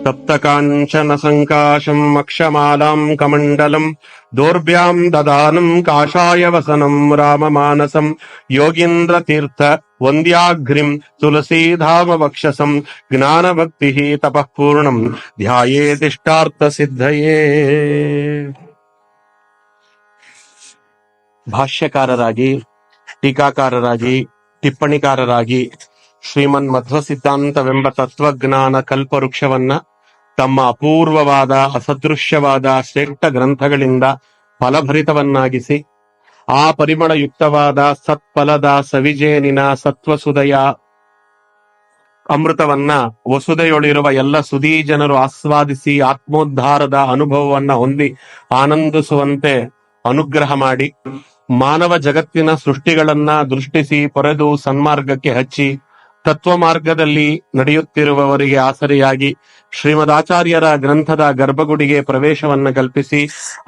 ತಪ್ತಕಾಂಚನ ಸಂಕಾಶಂ ಅಕ್ಷಮಾಲಾಂ ಕಮಂಡಲಂ ದೌರ್ಭ್ಯಾಂ ದದಾನಂ ಕಾಷಾಯ ವಸನಂ ರಾಮಮಾನಸಂ ಯೋಗೀಂದ್ರ ತೀರ್ಥ ವಂದ್ಯಾಘ್ರಿಂ ತುಳಸೀಧಾಮ ವಕ್ಷಸಂ ಜ್ಞಾನಭಕ್ತಿ ತಪಃ ಪೂರ್ಣಂ ಧ್ಯಾಯೇತಿಷ್ಟಾರ್ಥ ಸಿದ್ಧಯೇ. ಭಾಷ್ಯಕಾರರಾಗಿ, ಟೀಕಾಕಾರರಾಗಿ, ಟಿಪ್ಪಣಿಕಾರರಾಗಿ ಶ್ರೀಮನ್ ಮಧ್ವ ಸಿದ್ಧಾಂತವೆಂಬ ತತ್ವಜ್ಞಾನ ಕಲ್ಪವೃಕ್ಷವನ್ನ ತಮ್ಮ ಅಪೂರ್ವವಾದ ಅಸದೃಶ್ಯವಾದ ಶ್ರೇಷ್ಠ ಗ್ರಂಥಗಳಿಂದ ಫಲಭರಿತವನ್ನಾಗಿಸಿ ಆ ಪರಿಮಳಯುಕ್ತವಾದ ಸತ್ಫಲದ ಸವಿಜೇನಿನ ಸತ್ವಸುದಯ ಅಮೃತವನ್ನ ವಸುದೆಯೊಳಿರುವ ಎಲ್ಲ ಸುದೀ ಜನರು ಆಸ್ವಾದಿಸಿ ಆತ್ಮೋದ್ಧಾರದ ಅನುಭವವನ್ನ ಹೊಂದಿ ಆನಂದಿಸುವಂತೆ ಅನುಗ್ರಹ ಮಾಡಿ ಮಾನವ ಜಗತ್ತಿನ ಸೃಷ್ಟಿಗಳನ್ನ ದೃಷ್ಟಿಸಿ ಪೊರೆದು ಸನ್ಮಾರ್ಗಕ್ಕೆ ಹಚ್ಚಿ ತತ್ವ ಮಾರ್ಗದಲ್ಲಿ ನಡೆಯುತ್ತಿರುವವರಿಗೆ ಆಸರೆಯಾಗಿ ಶ್ರೀಮದಾಚಾರ್ಯರ ಗ್ರಂಥದ ಗರ್ಭಗುಡಿಗೆ ಪ್ರವೇಶವನ್ನ ಕಲ್ಪಿಸಿ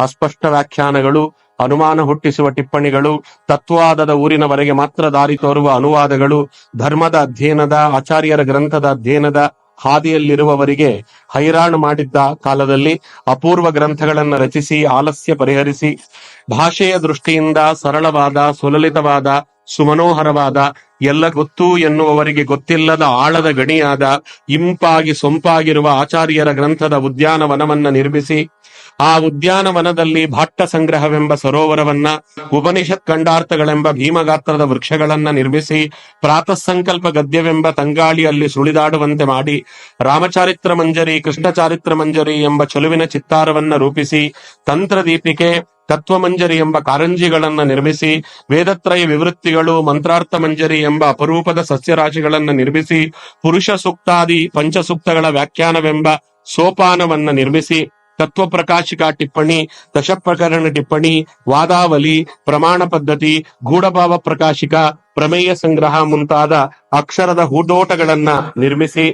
ಅಸ್ಪಷ್ಟ ವ್ಯಾಖ್ಯಾನಗಳು, ಅನುಮಾನ ಹುಟ್ಟಿಸುವ ಟಿಪ್ಪಣಿಗಳು, ತತ್ವಾದದ ಊರಿನವರೆಗೆ ಮಾತ್ರ ದಾರಿ ತೋರುವ ಅನುವಾದಗಳು, ಧರ್ಮದ ಅಧ್ಯಯನದ ಆಚಾರ್ಯರ ಗ್ರಂಥದ ಅಧ್ಯಯನದ ಹಾದಿಯಲ್ಲಿರುವವರಿಗೆ ಹೈರಾಣು ಮಾಡಿದ್ದ ಕಾಲದಲ್ಲಿ ಅಪೂರ್ವ ಗ್ರಂಥಗಳನ್ನ ರಚಿಸಿ ಆಲಸ್ಯ ಪರಿಹರಿಸಿ ಭಾಷೆಯ ದೃಷ್ಟಿಯಿಂದ ಸರಳವಾದ, ಸುಲಲಿತವಾದ, ಸುಮನೋಹರವಾದ, ಎಲ್ಲ ಗೊತ್ತು ಎನ್ನುವವರಿಗೆ ಗೊತ್ತಿಲ್ಲದ ಆಳದ ಗಣಿಯಾದ ಇಂಪಾಗಿ ಸೊಂಪಾಗಿರುವ ಆಚಾರ್ಯರ ಗ್ರಂಥದ ಉದ್ಯಾನವನವನ್ನ ನಿರ್ಮಿಸಿ ಆ ಉದ್ಯಾನವನದಲ್ಲಿ ಭಾಟ್ಟ ಸಂಗ್ರಹವೆಂಬ ಸರೋವರವನ್ನ, ಉಪನಿಷತ್ ಖಂಡಾರ್ಥಗಳೆಂಬ ಭೀಮಗಾತ್ರದ ವೃಕ್ಷಗಳನ್ನ ನಿರ್ಮಿಸಿ ಪ್ರಾತಃ ಸಂಕಲ್ಪ ಗದ್ಯವೆಂಬ ತಂಗಾಳಿಯಲ್ಲಿ ಸುಳಿದಾಡುವಂತೆ ಮಾಡಿ ರಾಮಚಾರಿತ್ರ ಮಂಜರಿ, ಕೃಷ್ಣ ಚಾರಿತ್ರ ಮಂಜರಿ ಎಂಬ ಚಲುವಿನ ಚಿತ್ತಾರವನ್ನ ರೂಪಿಸಿ ತಂತ್ರದೀಪಿಕೆ, ತತ್ವಮಂಜರಿ ಎಂಬ ಕಾರಂಜಿಗಳನ್ನ ನಿರ್ಮಿಸಿ ವೇದತ್ರಯ ವಿವೃತ್ತಿಗಳು, ಮಂತ್ರಾರ್ಥ ಮಂಜರಿ ಎಂಬ ಅಪರೂಪದ ಸಸ್ಯರಾಶಿಗಳನ್ನ ನಿರ್ಮಿಸಿ ಪುರುಷ ಸೂಕ್ತಾದಿ ಪಂಚಸೂಕ್ತಗಳ ವ್ಯಾಖ್ಯಾನವೆಂಬ ಸೋಪಾನವನ್ನ ನಿರ್ಮಿಸಿ ತತ್ವ ಪ್ರಕಾಶಿಕ ಟಿಪ್ಪಣಿ, ದಶಪ್ರಕರಣ ಟಿಪ್ಪಣಿ, ವಾದಾವಲಿ, ಪ್ರಮಾಣ ಪದ್ಧತಿ, ಗೂಢಭಾವ ಪ್ರಕಾಶಿಕ, ಪ್ರಮೇಯ ಸಂಗ್ರಹ ಮುಂತಾದ ಅಕ್ಷರದ ಹೂದೋಟಗಳನ್ನ ನಿರ್ಮಿಸಿ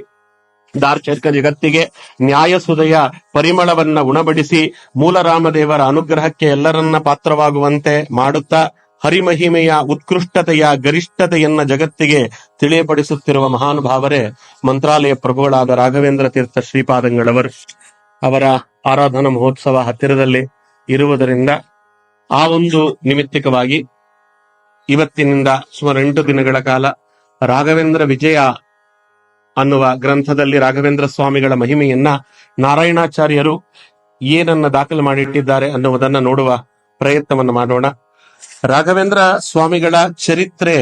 ದಾರ್ಶನಿಕ ಜಗತ್ತಿಗೆ ನ್ಯಾಯಸುದಯ ಪರಿಮಳವನ್ನ ಉಣಬಡಿಸಿ ಮೂಲರಾಮದೇವರ ಅನುಗ್ರಹಕ್ಕೆ ಎಲ್ಲರನ್ನ ಪಾತ್ರವಾಗುವಂತೆ ಮಾಡುತ್ತಾ ಹರಿಮಹಿಮೆಯ ಉತ್ಕೃಷ್ಟತೆಯ ಗರಿಷ್ಠತೆಯನ್ನ ಜಗತ್ತಿಗೆ ತಿಳಿಯಪಡಿಸುತ್ತಿರುವ ಮಹಾನುಭಾವರೇ ಮಂತ್ರಾಲಯ ಪ್ರಭುಗಳಾದ ರಾಘವೇಂದ್ರ ತೀರ್ಥ ಶ್ರೀಪಾದಂಗಳವರು. ಅವರ ಆರಾಧನಾ ಮಹೋತ್ಸವ ಹತ್ತಿರದಲ್ಲಿ ಇರುವುದರಿಂದ ಆ ಒಂದು ನಿಮಿತ್ತಕವಾಗಿ ಇವತ್ತಿನಿಂದ ಸುಮಾರು 8 ದಿನಗಳ ಕಾಲ ರಾಘವೇಂದ್ರ ವಿಜಯ ಅನ್ನುವ ಗ್ರಂಥದಲ್ಲಿ ರಾಘವೇಂದ್ರ ಸ್ವಾಮಿಗಳ ಮಹಿಮೆಯನ್ನ ನಾರಾಯಣಾಚಾರ್ಯರು ಏನನ್ನ ದಾಖಲು ಮಾಡಿಟ್ಟಿದ್ದಾರೆ ಅನ್ನುವುದನ್ನ ನೋಡುವ ಪ್ರಯತ್ನವನ್ನು ಮಾಡೋಣ. ರಾಘವೇಂದ್ರ ಸ್ವಾಮಿಗಳ ಚರಿತ್ರೆ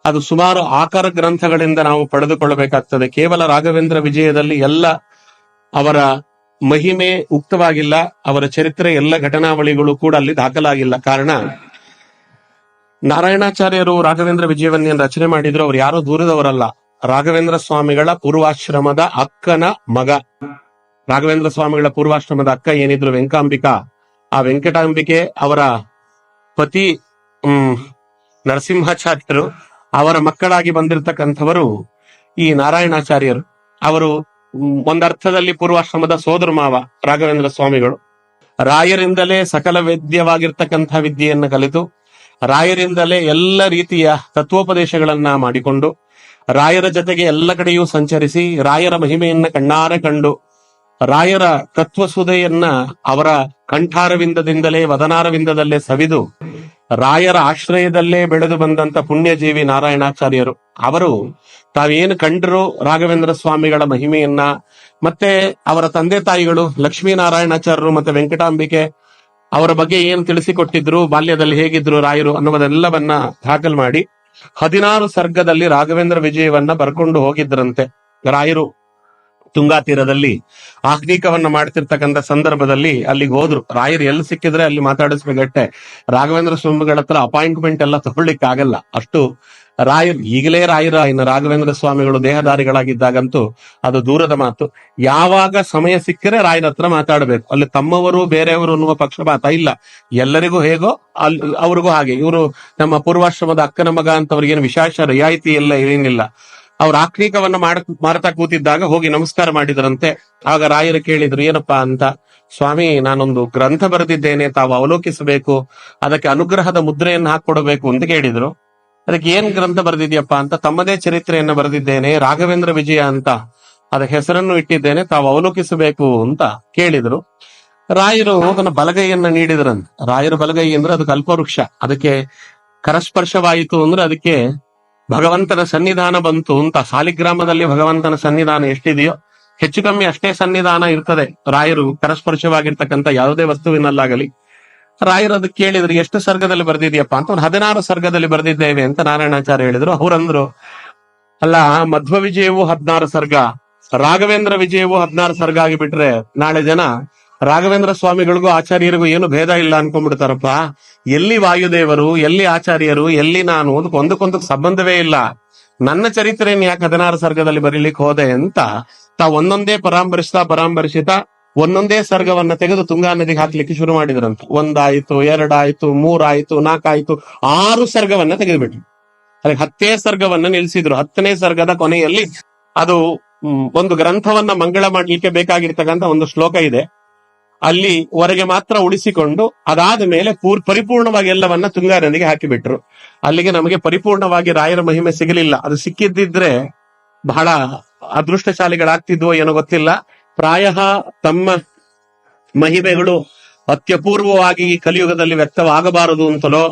ಅದು ಸುಮಾರು ಆಕಾರ ಗ್ರಂಥಗಳಿಂದ ನಾವು ಪಡೆದುಕೊಳ್ಳಬೇಕಾಗ್ತದೆ. ಕೇವಲ ರಾಘವೇಂದ್ರ ವಿಜಯದಲ್ಲಿ ಎಲ್ಲ ಅವರ ಮಹಿಮೆ ಉಕ್ತವಾಗಿಲ್ಲ, ಅವರ ಚರಿತ್ರೆ ಎಲ್ಲ ಘಟನಾವಳಿಗಳು ಕೂಡ ಅಲ್ಲಿ ದಾಖಲಾಗಿಲ್ಲ. ಕಾರಣ, ನಾರಾಯಣಾಚಾರ್ಯರು ರಾಘವೇಂದ್ರ ವಿಜಯವನ್ನೇನು ರಚನೆ ಮಾಡಿದ್ರು ಅವ್ರು ಯಾರೋ ದೂರದವರಲ್ಲ, ರಾಘವೇಂದ್ರ ಸ್ವಾಮಿಗಳ ಪೂರ್ವಾಶ್ರಮದ ಅಕ್ಕನ ಮಗ. ರಾಘವೇಂದ್ರ ಸ್ವಾಮಿಗಳ ಪೂರ್ವಾಶ್ರಮದ ಅಕ್ಕ ಏನಿದ್ರು ವೆಂಕಾಂಬಿಕಾ, ಆ ವೆಂಕಟಾಂಬಿಕೆ ಅವರ ಪತಿ ನರಸಿಂಹಾಚಾರ್ಯರು, ಅವರ ಮಕ್ಕಳಾಗಿ ಬಂದಿರತಕ್ಕಂಥವರು ಈ ನಾರಾಯಣಾಚಾರ್ಯರು. ಅವರು ಒಂದರ್ಥದಲ್ಲಿ ಪೂರ್ವಾಶ್ರಮದ ಸೋದರ ಮಾವ ರಾಘವೇಂದ್ರ ಸ್ವಾಮಿಗಳು. ರಾಯರಿಂದಲೇ ಸಕಲ ವೇದ್ಯವಾಗಿರ್ತಕ್ಕಂಥ ವಿದ್ಯೆಯನ್ನ ಕಲಿತು ರಾಯರಿಂದಲೇ ಎಲ್ಲ ರೀತಿಯ ತತ್ವೋಪದೇಶಗಳನ್ನ ಮಾಡಿಕೊಂಡು ರಾಯರ ಜೊತೆಗೆ ಎಲ್ಲ ಕಡೆಯೂ ಸಂಚರಿಸಿ ರಾಯರ ಮಹಿಮೆಯನ್ನ ಕಣ್ಣಾರೆ ಕಂಡು ರಾಯರ ತತ್ವಸುದೆಯನ್ನ ಅವರ ಕಂಠಾರವಿಂದದಿಂದಲೇ ವದನಾರವಿಂದದಲ್ಲೇ ಸವಿದು ರಾಯರ ಆಶ್ರಯದಲ್ಲೇ ಬೆಳೆದು ಬಂದಂತ ಪುಣ್ಯಜೀವಿ ನಾರಾಯಣಾಚಾರ್ಯರು. ಅವರು ತಾವೇನು ಕಂಡರು ರಾಘವೇಂದ್ರ ಸ್ವಾಮಿಗಳ ಮಹಿಮೆಯನ್ನ, ಮತ್ತೆ ಅವರ ತಂದೆ ತಾಯಿಗಳು ಲಕ್ಷ್ಮೀನಾರಾಯಣಾಚಾರ್ಯರು ಮತ್ತೆ ವೆಂಕಟಾಂಬಿಕೆ ಅವರ ಬಗ್ಗೆ ಏನು ತಿಳಿಸಿಕೊಟ್ಟಿದ್ರು, ಬಾಲ್ಯದಲ್ಲಿ ಹೇಗಿದ್ರು ರಾಯರು ಅನ್ನುವುದೆಲ್ಲವನ್ನ ದಾಖಲು ಮಾಡಿ 16 ಸರ್ಗದಲ್ಲಿ ರಾಘವೇಂದ್ರ ವಿಜಯವನ್ನ ಬರ್ಕೊಂಡು ಹೋಗಿದ್ರಂತೆ. ರಾಯರು ತುಂಗಾ ತೀರದಲ್ಲಿ ಆಹ್ನಿಕವನ್ನ ಮಾಡ್ತಿರ್ತಕ್ಕಂಥ ಸಂದರ್ಭದಲ್ಲಿ ಅಲ್ಲಿಗೆ ಹೋದ್ರು. ರಾಯರು ಎಲ್ಲಿ ಸಿಕ್ಕಿದ್ರೆ ಅಲ್ಲಿ ಮಾತಾಡಿಸ್ಬೇಕಟ್ಟೆ. ರಾಘವೇಂದ್ರ ಸ್ವಾಮಿಗಳ ಹತ್ರ ಅಪಾಯಿಂಟ್ಮೆಂಟ್ ಎಲ್ಲ ತಗೊಳ್ಳಿಕ್ ಆಗಲ್ಲ. ಅಷ್ಟು ರಾಯರು, ಈಗಲೇ ಇನ್ನು ರಾಘವೇಂದ್ರ ಸ್ವಾಮಿಗಳು ದೇಹದಾರಿಗಳಾಗಿದ್ದಾಗಂತೂ ಅದು ದೂರದ ಮಾತು. ಯಾವಾಗ ಸಮಯ ಸಿಕ್ಕರೆ ರಾಯರ ಹತ್ರ ಮಾತಾಡಬೇಕು. ಅಲ್ಲಿ ತಮ್ಮವರು ಬೇರೆಯವರು ಅನ್ನುವ ಪಕ್ಷಪಾತ ಇಲ್ಲ. ಎಲ್ಲರಿಗೂ ಹೇಗೋ ಅಲ್ಲಿ ಅವ್ರಿಗೂ ಹಾಗೆ. ಇವರು ನಮ್ಮ ಪೂರ್ವಾಶ್ರಮದ ಅಕ್ಕನ ಮಗ ಅಂತವ್ರಿಗೇನು ವಿಶೇಷ ರಿಯಾಯಿತಿ ಎಲ್ಲ ಏನಿಲ್ಲ. ಅವ್ರ ಆಕ್ನಿಕವನ್ನ ಮಾಡ್ತಾ ಕೂತಿದ್ದಾಗ ಹೋಗಿ ನಮಸ್ಕಾರ ಮಾಡಿದ್ರಂತೆ. ಆಗ ರಾಯರು ಕೇಳಿದ್ರು, ಏನಪ್ಪಾ ಅಂತ. ಸ್ವಾಮಿ, ನಾನೊಂದು ಗ್ರಂಥ ಬರೆದಿದ್ದೇನೆ, ತಾವು ಅವಲೋಕಿಸಬೇಕು, ಅದಕ್ಕೆ ಅನುಗ್ರಹದ ಮುದ್ರೆಯನ್ನು ಹಾಕೊಡಬೇಕು ಅಂತ ಕೇಳಿದ್ರು. ಅದಕ್ಕೆ ಏನ್ ಗ್ರಂಥ ಬರೆದಿದ್ಯಪ್ಪ ಅಂತ. ತಮ್ಮದೇ ಚರಿತ್ರೆಯನ್ನ ಬರೆದಿದ್ದೇನೆ, ರಾಘವೇಂದ್ರ ವಿಜಯ ಅಂತ. ಅದ ಹೆಸರನ್ನು ಇಟ್ಟಿದ್ದೇನೆ, ತಾವು ಅವಲೋಕಿಸಬೇಕು ಅಂತ ಕೇಳಿದ್ರು. ರಾಯರು ತನ್ನ ಬಲಗೈಯನ್ನ ನೀಡಿದ್ರಂತೆ. ರಾಯರ ಬಲಗೈ ಅಂದ್ರೆ ಅದು ಕಲ್ಪವೃಕ್ಷ, ಅದಕ್ಕೆ ಕರಸ್ಪರ್ಶವಾಯಿತು ಅಂದ್ರೆ ಅದಕ್ಕೆ ಭಗವಂತನ ಸನ್ನಿಧಾನ ಬಂತು ಅಂತ. ಸಾಲಿಗ್ರಾಮದಲ್ಲಿ ಭಗವಂತನ ಸನ್ನಿಧಾನ ಎಷ್ಟಿದೆಯೋ ಹೆಚ್ಚು ಕಮ್ಮಿ ಅಷ್ಟೇ ಸನ್ನಿಧಾನ ಇರ್ತದೆ ರಾಯರು ಕರಸ್ಪರ್ಶವಾಗಿರ್ತಕ್ಕಂಥ ಯಾವುದೇ ವಸ್ತುವಿನಲ್ಲಾಗಲಿ. ರಾಯರು ಅದಕ್ಕೆ ಕೇಳಿದ್ರು, ಎಷ್ಟು ಸರ್ಗದಲ್ಲಿ ಬರೆದಿದ್ಯಪ್ಪ ಅಂತ. ಒಂದು 16 ಸರ್ಗದಲ್ಲಿ ಬರೆದಿದ್ದೇವೆ ಅಂತ ನಾರಾಯಣಾಚಾರ್ಯ ಹೇಳಿದ್ರು. ಅವರಂದ್ರು, ಅಲ್ಲ, ಮಧ್ವ ವಿಜಯವು 16 ಸರ್ಗ, ರಾಘವೇಂದ್ರ ವಿಜಯವು 16 ಸರ್ಗ ಆಗಿಬಿಟ್ರೆ ನಾಳೆ ಜನ ರಾಘವೇಂದ್ರ ಸ್ವಾಮಿಗಳಿಗೂ ಆಚಾರ್ಯರಿಗೂ ಏನು ಭೇದ ಇಲ್ಲ ಅನ್ಕೊಂಡ್ಬಿಡ್ತಾರಪ್ಪ. ಎಲ್ಲಿ ವಾಯುದೇವರು, ಎಲ್ಲಿ ಆಚಾರ್ಯರು, ಎಲ್ಲಿ ನಾನು, ಒಂದಕ್ಕೊಂದಕ್ಕೆ ಸಂಬಂಧವೇ ಇಲ್ಲ. ನನ್ನ ಚರಿತ್ರೆಯನ್ನು ಯಾಕೆ 16 ಸರ್ಗದಲ್ಲಿ ಬರೀಲಿಕ್ಕೆ ಹೋದೆ ಅಂತ ತಾವು ಒಂದೊಂದೇ ಪರಾಂಬರಿಸಿತಾ ಒಂದೊಂದೇ ಸರ್ಗವನ್ನ ತೆಗೆದು ತುಂಗಾ ನದಿಗೆ ಹಾಕ್ಲಿಕ್ಕೆ ಶುರು ಮಾಡಿದ್ರಂತ. 1 ಆಯ್ತು, 2 ಆಯ್ತು, 3 ಆಯ್ತು, 4 ಆಯ್ತು, 6 ಸರ್ಗವನ್ನ ತೆಗೆದುಬಿಟ್ರು. ಅದಕ್ಕೆ 10 ಸರ್ಗವನ್ನ ನಿಲ್ಲಿಸಿದ್ರು. 10ನೇ ಸರ್ಗದ ಕೊನೆಯಲ್ಲಿ ಅದು ಒಂದು ಗ್ರಂಥವನ್ನ ಮಂಗಳ ಮಾಡ್ಲಿಕ್ಕೆ ಬೇಕಾಗಿರ್ತಕ್ಕಂಥ ಒಂದು ಶ್ಲೋಕ ಇದೆ, ಅಲ್ಲಿ ಹೊರಗೆ ಮಾತ್ರ ಉಳಿಸಿಕೊಂಡು ಅದಾದ ಮೇಲೆ ಪರಿಪೂರ್ಣವಾಗಿ ಎಲ್ಲವನ್ನ ತುಂಗಾ ನದಿಗೆ ಹಾಕಿಬಿಟ್ರು. ಅಲ್ಲಿಗೆ ನಮಗೆ ಪರಿಪೂರ್ಣವಾಗಿ ರಾಯರ ಮಹಿಮೆ ಸಿಗಲಿಲ್ಲ. ಅದು ಸಿಕ್ಕಿದ್ದಿದ್ರೆ ಬಹಳ ಅದೃಷ್ಟಶಾಲಿಗಳಾಗ್ತಿದ್ವೋ ಏನೋ ಗೊತ್ತಿಲ್ಲ. ಪ್ರಾಯ ತಮ್ಮ ಮಹಿಮೆಗಳು ಅತ್ಯಪೂರ್ವವಾಗಿ ಕಲಿಯುಗದಲ್ಲಿ ವ್ಯಕ್ತವಾಗಬಾರದು ಅಂತಲೋ,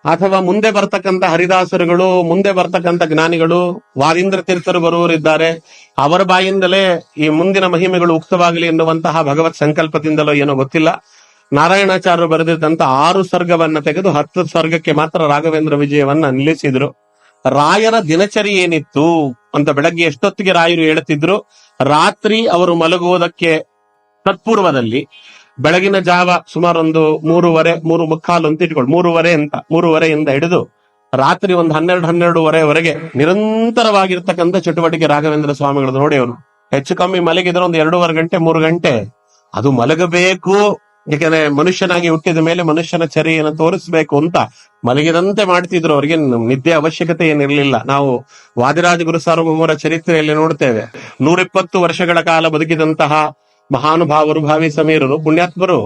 ಅಥವಾ ಮುಂದೆ ಬರ್ತಕ್ಕಂಥ ಹರಿದಾಸರುಗಳು, ಮುಂದೆ ಬರ್ತಕ್ಕಂಥ ಜ್ಞಾನಿಗಳು, ವಾದೀಂದ್ರ ತೀರ್ಥರು ಬರುವವರಿದ್ದಾರೆ, ಅವರ ಬಾಯಿಂದಲೇ ಈ ಮುಂದಿನ ಮಹಿಮೆಗಳು ಉಕ್ತವಾಗಲಿ ಎನ್ನುವಂತಹ ಭಗವತ್ ಸಂಕಲ್ಪದಿಂದಲೋ ಏನೋ ಗೊತ್ತಿಲ್ಲ. ನಾರಾಯಣಾಚಾರ್ಯರು ಬರೆದಿದ್ದಂತ 6 ಸರ್ಗವನ್ನ ತೆಗೆದು 10 ಸರ್ಗಕ್ಕೆ ಮಾತ್ರ ರಾಘವೇಂದ್ರ ವಿಜಯವನ್ನ ನಿಲ್ಲಿಸಿದ್ರು. ರಾಯರ ದಿನಚರಿ ಏನಿತ್ತು ಅಂತ ಬೆಳಗ್ಗೆ ಎಷ್ಟೊತ್ತಿಗೆ ರಾಯರು ಹೇಳುತ್ತಿದ್ರು, ರಾತ್ರಿ ಅವರು ಮಲಗುವುದಕ್ಕೆ ತತ್ಪೂರ್ವದಲ್ಲಿ ಬೆಳಗಿನ ಜಾವ ಸುಮಾರು ಒಂದು 3:30 ಅಂತ ಇಟ್ಕೊಳ್ಳಿ, 3:30 ಹಿಡಿದು ರಾತ್ರಿ ಒಂದು 12:30ವರೆಗೆ ನಿರಂತರವಾಗಿರ್ತಕ್ಕಂಥ ಚಟುವಟಿಕೆ ರಾಘವೇಂದ್ರ ಸ್ವಾಮಿಗಳು. ನೋಡಿ, ಅವರು ಹೆಚ್ಚು ಕಮ್ಮಿ ಮಲಗಿದ್ರೆ ಒಂದು 2.5 ಗಂಟೆ 3 ಗಂಟೆ ಅದು ಮಲಗಬೇಕು. ಯಾಕಂದ್ರೆ ಮನುಷ್ಯನಾಗಿ ಹುಟ್ಟಿದ ಮೇಲೆ ಮನುಷ್ಯನ ಚರ್ಯೆಯನ್ನು ತೋರಿಸ್ಬೇಕು ಅಂತ ಮಲಗಿದಂತೆ ಮಾಡ್ತಿದ್ರು. ಅವ್ರಿಗೆ ನಿದ್ದೆ ಅವಶ್ಯಕತೆ ಏನಿರ್ಲಿಲ್ಲ. ನಾವು ವಾದಿರಾಜ ಗುರು ಸಾರ್ವಭೌಮರ ಚರಿತ್ರೆಯಲ್ಲಿ ನೋಡ್ತೇವೆ, 120 ವರ್ಷಗಳ ಕಾಲ ಬದುಕಿದಂತಹ ಮಹಾನುಭಾವರು, ಭಾವಿ ಸಮೀರರು, ಪುಣ್ಯಾತ್ಮರು,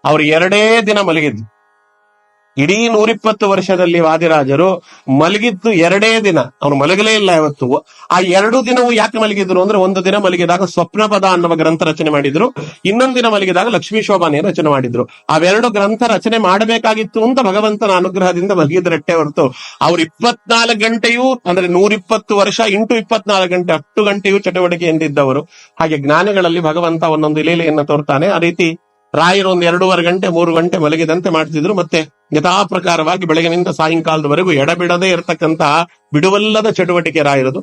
ಅವ್ರು 2 ದಿನ ಮಲಗಿದ್ರು. ಇಡೀ 120 ವರ್ಷದಲ್ಲಿ ವಾದಿರಾಜರು ಮಲಗಿದ್ದು 2 ದಿನ. ಅವ್ರು ಮಲಗಲೇ ಇಲ್ಲ ಯಾವತ್ತು. ಆ 2 ದಿನವೂ ಯಾಕೆ ಮಲಗಿದ್ರು ಅಂದ್ರೆ, ಒಂದು ದಿನ ಮಲಗಿದಾಗ ಸ್ವಪ್ನಪದ ಅನ್ನುವ ಗ್ರಂಥ ರಚನೆ ಮಾಡಿದ್ರು, ಇನ್ನೊಂದು ದಿನ ಮಲಗಿದಾಗ ಲಕ್ಷ್ಮೀ ಶೋಭಾನೆ ರಚನೆ ಮಾಡಿದ್ರು. ಅವೆರಡು ಗ್ರಂಥ ರಚನೆ ಮಾಡಬೇಕಾಗಿತ್ತು ಅಂತ ಭಗವಂತನ ಅನುಗ್ರಹದಿಂದ ಮಲಗಿದ್ರಟ್ಟೆ ಹೊರತು ಅವ್ರು 24 ಗಂಟೆಯೂ ಅಂದ್ರೆ 120 ವರ್ಷ ಇಂಟು 24 ಗಂಟೆ 10 ಗಂಟೆಯೂ ಚಟುವಟಿಕೆಯಿಂದಿದ್ದವರು. ಹಾಗೆ ಜ್ಞಾನಿಗಳಲ್ಲಿ ಭಗವಂತ ಒಂದೊಂದು ಲೀಲೆಯನ್ನ ತೋರ್ತಾನೆ. ಆ ರೀತಿ ರಾಯರು ಒಂದು 2.5 ಗಂಟೆ 3 ಗಂಟೆ ಮಲಗಿದಂತೆ ಮಾಡ್ತಿದ್ರು. ಮತ್ತೆ ಯಥಾ ಪ್ರಕಾರವಾಗಿ ಬೆಳಗಿನಿಂದ ಸಾಯಂಕಾಲದವರೆಗೂ ಎಡಬಿಡದೇ ಇರತಕ್ಕಂತಹ ಬಿಡುವಲ್ಲದ ಚಟುವಟಿಕೆ ರಾಯರದು.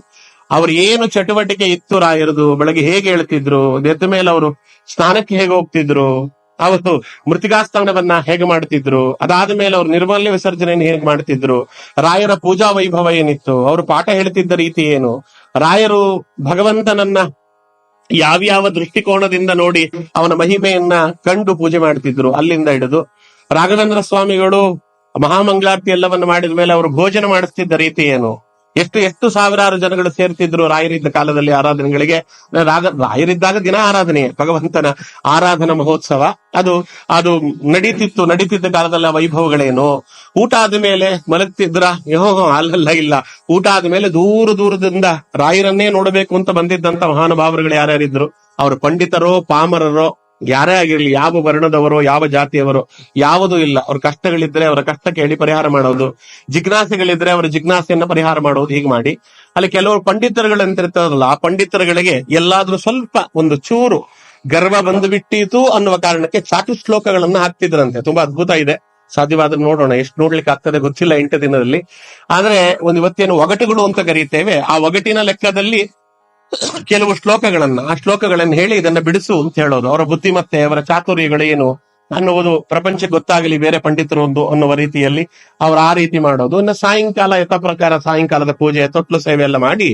ಅವ್ರು ಏನು ಚಟುವಟಿಕೆ ಇತ್ತು ರಾಯರದು, ಬೆಳಗ್ಗೆ ಹೇಗೆ ಹೇಳ್ತಿದ್ರು, ಎದ್ದ ಮೇಲೆ ಅವರು ಸ್ನಾನಕ್ಕೆ ಹೇಗೆ ಹೋಗ್ತಿದ್ರು, ಅವತ್ತು ಮೃತಿಕಾಸ್ಥಾನವನ್ನ ಹೇಗೆ ಮಾಡ್ತಿದ್ರು, ಅದಾದ ಮೇಲೆ ಅವ್ರು ನಿರ್ಮಾಲ್ಯ ವಿಸರ್ಜನೆಯನ್ನು ಹೇಗೆ ಮಾಡ್ತಿದ್ರು, ರಾಯರ ಪೂಜಾ ವೈಭವ ಏನಿತ್ತು, ಅವರು ಪಾಠ ಹೇಳ್ತಿದ್ದ ರೀತಿ ಏನು, ರಾಯರು ಭಗವಂತನನ್ನ ಯಾವ್ಯಾವ ದೃಷ್ಟಿಕೋನದಿಂದ ನೋಡಿ ಅವನ ಮಹಿಮೆಯನ್ನ ಕಂಡು ಪೂಜೆ ಮಾಡ್ತಿದ್ರು, ಅಲ್ಲಿಂದ ಹಿಡಿದು ರಾಘವೇಂದ್ರ ಸ್ವಾಮಿಗಳು ಮಹಾಮಂಗಳಾರತಿ ಎಲ್ಲವನ್ನ ಮಾಡಿದ ಮೇಲೆ ಅವರು ಭೋಜನ ಮಾಡಿಸ್ತಿದ್ದ ರೀತಿ ಏನು, ಎಷ್ಟು ಸಾವಿರಾರು ಜನಗಳು ಸೇರ್ತಿದ್ರು ರಾಯರಿದ್ದ ಕಾಲದಲ್ಲಿ ಆರಾಧನೆಗಳಿಗೆ. ರಾಯರಿದ್ದಾಗ ದಿನ ಆರಾಧನೆ, ಭಗವಂತನ ಆರಾಧನಾ ಮಹೋತ್ಸವ ಅದು ನಡೀತಿದ್ದ ಕಾಲದಲ್ಲಿ ಆ ವೈಭವಗಳೇನು. ಊಟ ಆದ ಮೇಲೆ ಮಲಗ್ತಿದ್ರ, ಅಲ್ಲ ಇಲ್ಲ, ಊಟ ಆದ್ಮೇಲೆ ದೂರದಿಂದ ರಾಯರನ್ನೇ ನೋಡಬೇಕು ಅಂತ ಬಂದಿದ್ದಂತ ಮಹಾನುಭಾವರುಗಳು ಯಾರ್ಯಾರಿದ್ರು, ಅವರು ಪಂಡಿತರೋ ಪಾಮರರೋ ಯಾರೇ ಆಗಿರ್ಲಿ, ಯಾವ ವರ್ಣದವರೋ ಯಾವ ಜಾತಿಯವರೋ ಯಾವುದೂ ಇಲ್ಲ. ಅವ್ರ ಕಷ್ಟಗಳಿದ್ರೆ ಅವರ ಕಷ್ಟ ಕೇಳಿ ಪರಿಹಾರ ಮಾಡೋದು, ಜಿಜ್ಞಾಸೆಗಳಿದ್ರೆ ಅವರ ಜಿಜ್ಞಾಸೆಯನ್ನ ಪರಿಹಾರ ಮಾಡೋದು, ಹೀಗೆ ಮಾಡಿ. ಅಲ್ಲಿ ಕೆಲವರು ಪಂಡಿತರುಗಳಂತಿರ್ತಾರಲ್ಲ, ಆ ಪಂಡಿತರುಗಳಿಗೆ ಎಲ್ಲಾದ್ರೂ ಸ್ವಲ್ಪ ಒಂದು ಚೂರು ಗರ್ವ ಬಂದು ಬಿಟ್ಟಿತು ಅನ್ನುವ ಕಾರಣಕ್ಕೆ ಚಾಟು ಶ್ಲೋಕಗಳನ್ನ ಹಾಕ್ತಿದ್ರಂತೆ. ತುಂಬಾ ಅದ್ಭುತ ಇದೆ, ಸಾಧ್ಯವಾದ್ರೆ ನೋಡೋಣ, ಎಷ್ಟು ನೋಡ್ಲಿಕ್ಕೆ ಆಗ್ತದೆ ಗೊತ್ತಿಲ್ಲ 8 ದಿನದಲ್ಲಿ. ಆದ್ರೆ ಒಂದು ಇವತ್ತೇನು ಒಗಟುಗಳು ಅಂತ ಕರೀತೇವೆ, ಆ ಒಗಟಿನ ಲೆಕ್ಕದಲ್ಲಿ ಕೆಲವು ಆ ಶ್ಲೋಕಗಳನ್ನ ಹೇಳಿ ಇದನ್ನ ಬಿಡಿಸು ಅಂತ ಹೇಳೋದು. ಅವರ ಬುದ್ಧಿಮತ್ತೆ, ಅವರ ಚಾತುರ್ಯಗಳು ಏನು ಅನ್ನುವುದು ಪ್ರಪಂಚಕ್ಕೆ ಗೊತ್ತಾಗಲಿ ಬೇರೆ ಪಂಡಿತರು ಅನ್ನುವ ರೀತಿಯಲ್ಲಿ ಅವ್ರು ಆ ರೀತಿ ಮಾಡೋದು. ಇನ್ನು ಸಾಯಂಕಾಲ ಯಥ ಪ್ರಕಾರ ಸಾಯಂಕಾಲದ ಪೂಜೆ, ತೊಟ್ಲು ಸೇವೆ ಎಲ್ಲ ಮಾಡಿ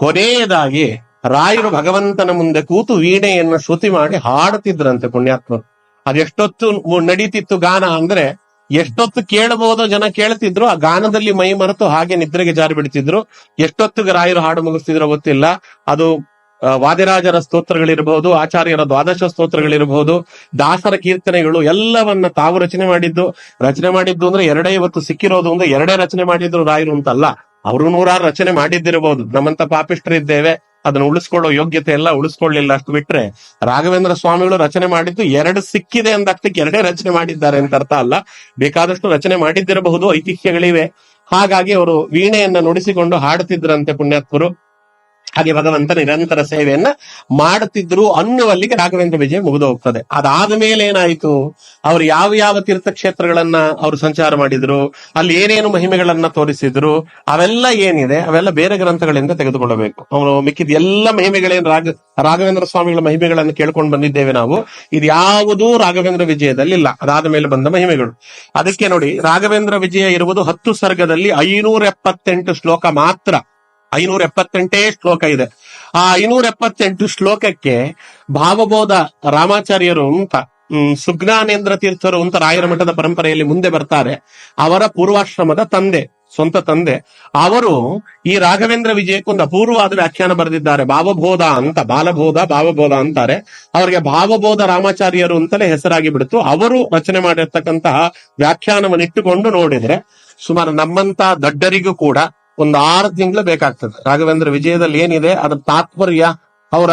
ಕೊನೆಯದಾಗಿ ರಾಯರು ಭಗವಂತನ ಮುಂದೆ ಕೂತು ವೀಣೆಯನ್ನು ಶ್ರುತಿ ಮಾಡಿ ಹಾಡುತ್ತಿದ್ರಂತೆ ಪುಣ್ಯಾತ್ಮರು. ಅದೆಷ್ಟೊತ್ತು ನಡೀತಿತ್ತು ಗಾನ ಅಂದ್ರೆ, ಎಷ್ಟೊತ್ತು ಕೇಳಬಹುದೋ ಜನ ಕೇಳ್ತಿದ್ರು, ಆ ಗಾನದಲ್ಲಿ ಮೈ ಮರೆತು ಹಾಗೆ ನಿದ್ರೆಗೆ ಜಾರಿ ಬಿಡ್ತಿದ್ರು. ಎಷ್ಟೊತ್ತಿಗೆ ರಾಯರು ಹಾಡು ಮುಗಿಸ್ತಿದ್ರೋ ಗೊತ್ತಿಲ್ಲ. ಅದು ವಾದಿರಾಜರ ಸ್ತೋತ್ರಗಳಿರಬಹುದು, ಆಚಾರ್ಯರ ದ್ವಾದಶ ಸ್ತೋತ್ರಗಳಿರಬಹುದು, ದಾಸರ ಕೀರ್ತನೆಗಳು ಎಲ್ಲವನ್ನ ತಾವು ರಚನೆ ಮಾಡಿದ್ದು ಅಂದ್ರೆ 2 ಇವತ್ತು ಸಿಕ್ಕಿರೋದು ಅಂದ್ರೆ 2 ರಚನೆ ಮಾಡಿದ್ರು ರಾಯರು ಅಂತಲ್ಲ. ಅವರು 100 ರಚನೆ ಮಾಡಿದ್ದಿರಬಹುದು. ನಮ್ಮಂತ ಪಾಪಿಷ್ಠರಿದ್ದೇವೆ, ಅದನ್ನ ಉಳಿಸ್ಕೊಳ್ಳೋ ಯೋಗ್ಯತೆ ಎಲ್ಲ ಉಳಿಸ್ಕೊಳ್ಳಿಲ್ಲ, ಅಷ್ಟು ಬಿಟ್ರೆ ರಾಘವೇಂದ್ರ ಸ್ವಾಮಿಗಳು ರಚನೆ ಮಾಡಿದ್ದು ಎರಡು ಸಿಕ್ಕಿದೆ ಅಂದಷ್ಟಕ್ಕೆ ಎರಡೇ ರಚನೆ ಮಾಡಿದ್ದಾರೆ ಅಂತ ಅರ್ಥ ಅಲ್ಲ. ಬೇಕಾದಷ್ಟು ರಚನೆ ಮಾಡಿದ್ದಿರಬಹುದು, ಐತಿಹ್ಯಗಳಿವೆ. ಹಾಗಾಗಿ ಅವರು ವೀಣೆಯನ್ನ ನುಡಿಸಿಕೊಂಡು ಹಾಡುತ್ತಿದ್ರಂತೆ ಪುಣ್ಯಾತ್ಮರು. ಹಾಗೆ ಭಗವಂತ ನಿರಂತರ ಸೇವೆಯನ್ನ ಮಾಡುತ್ತಿದ್ರು ಅನ್ನುವಲ್ಲಿಗೆ ರಾಘವೇಂದ್ರ ವಿಜಯ ಮುಗಿದು ಹೋಗ್ತದೆ. ಅದಾದ ಮೇಲೆ ಏನಾಯ್ತು, ಅವ್ರು ಯಾವ ಯಾವ ತೀರ್ಥಕ್ಷೇತ್ರಗಳನ್ನ ಅವರು ಸಂಚಾರ ಮಾಡಿದ್ರು, ಅಲ್ಲಿ ಏನೇನು ಮಹಿಮೆಗಳನ್ನ ತೋರಿಸಿದ್ರು, ಅವೆಲ್ಲ ಏನಿದೆ ಅವೆಲ್ಲ ಬೇರೆ ಗ್ರಂಥಗಳಿಂದ ತೆಗೆದುಕೊಳ್ಳಬೇಕು. ಅವರು ಮಿಕ್ಕಿದ ಎಲ್ಲ ಮಹಿಮೆಗಳೇನು ರಾಘವೇಂದ್ರ ಸ್ವಾಮಿಗಳ ಮಹಿಮೆಗಳನ್ನು ಕೇಳ್ಕೊಂಡು ಬಂದಿದ್ದೇವೆ ನಾವು. ಇದು ಯಾವುದೂ ರಾಘವೇಂದ್ರ ವಿಜಯದಲ್ಲಿ ಇಲ್ಲ, ಅದಾದ ಮೇಲೆ ಬಂದ ಮಹಿಮೆಗಳು. ಅದಕ್ಕೆ ನೋಡಿ, ರಾಘವೇಂದ್ರ ವಿಜಯ ಇರುವುದು 10 ಸರ್ಗದಲ್ಲಿ 578 ಶ್ಲೋಕ ಮಾತ್ರ. 578 ಶ್ಲೋಕ ಇದೆ. ಆ 578 ಶ್ಲೋಕಕ್ಕೆ ಭಾವಬೋಧ ರಾಮಾಚಾರ್ಯರು ಅಂತ ಸುಜ್ಞಾನೇಂದ್ರ ತೀರ್ಥರು ಅಂತ ರಾಯರ ಮಠದ ಪರಂಪರೆಯಲ್ಲಿ ಮುಂದೆ ಬರ್ತಾರೆ. ಅವರ ಪೂರ್ವಾಶ್ರಮದ ತಂದೆ, ಸ್ವಂತ ತಂದೆ, ಅವರು ಈ ರಾಘವೇಂದ್ರ ವಿಜಯಕ್ಕೊಂದು ಅಪೂರ್ವವಾದ ವ್ಯಾಖ್ಯಾನ ಬರೆದಿದ್ದಾರೆ. ಭಾವಬೋಧ ಅಂತ, ಬಾಲಬೋಧ ಭಾವಬೋಧ ಅಂತಾರೆ. ಅವರಿಗೆ ಭಾವಬೋಧ ರಾಮಾಚಾರ್ಯರು ಅಂತಲೇ ಹೆಸರಾಗಿ ಬಿಡ್ತು. ಅವರು ರಚನೆ ಮಾಡಿರ್ತಕ್ಕಂತಹ ವ್ಯಾಖ್ಯಾನವನ್ನಿಟ್ಟುಕೊಂಡು ನೋಡಿದ್ರೆ ಸುಮಾರು ನಮ್ಮಂತ ದಡ್ಡರಿಗೂ ಕೂಡ ಒಂದು 6 ತಿಂಗಳು ಬೇಕಾಗ್ತದೆ. ರಾಘವೇಂದ್ರ ವಿಜಯದಲ್ಲಿ ಏನಿದೆ ಅದರ ತಾತ್ಪರ್ಯ ಅವರ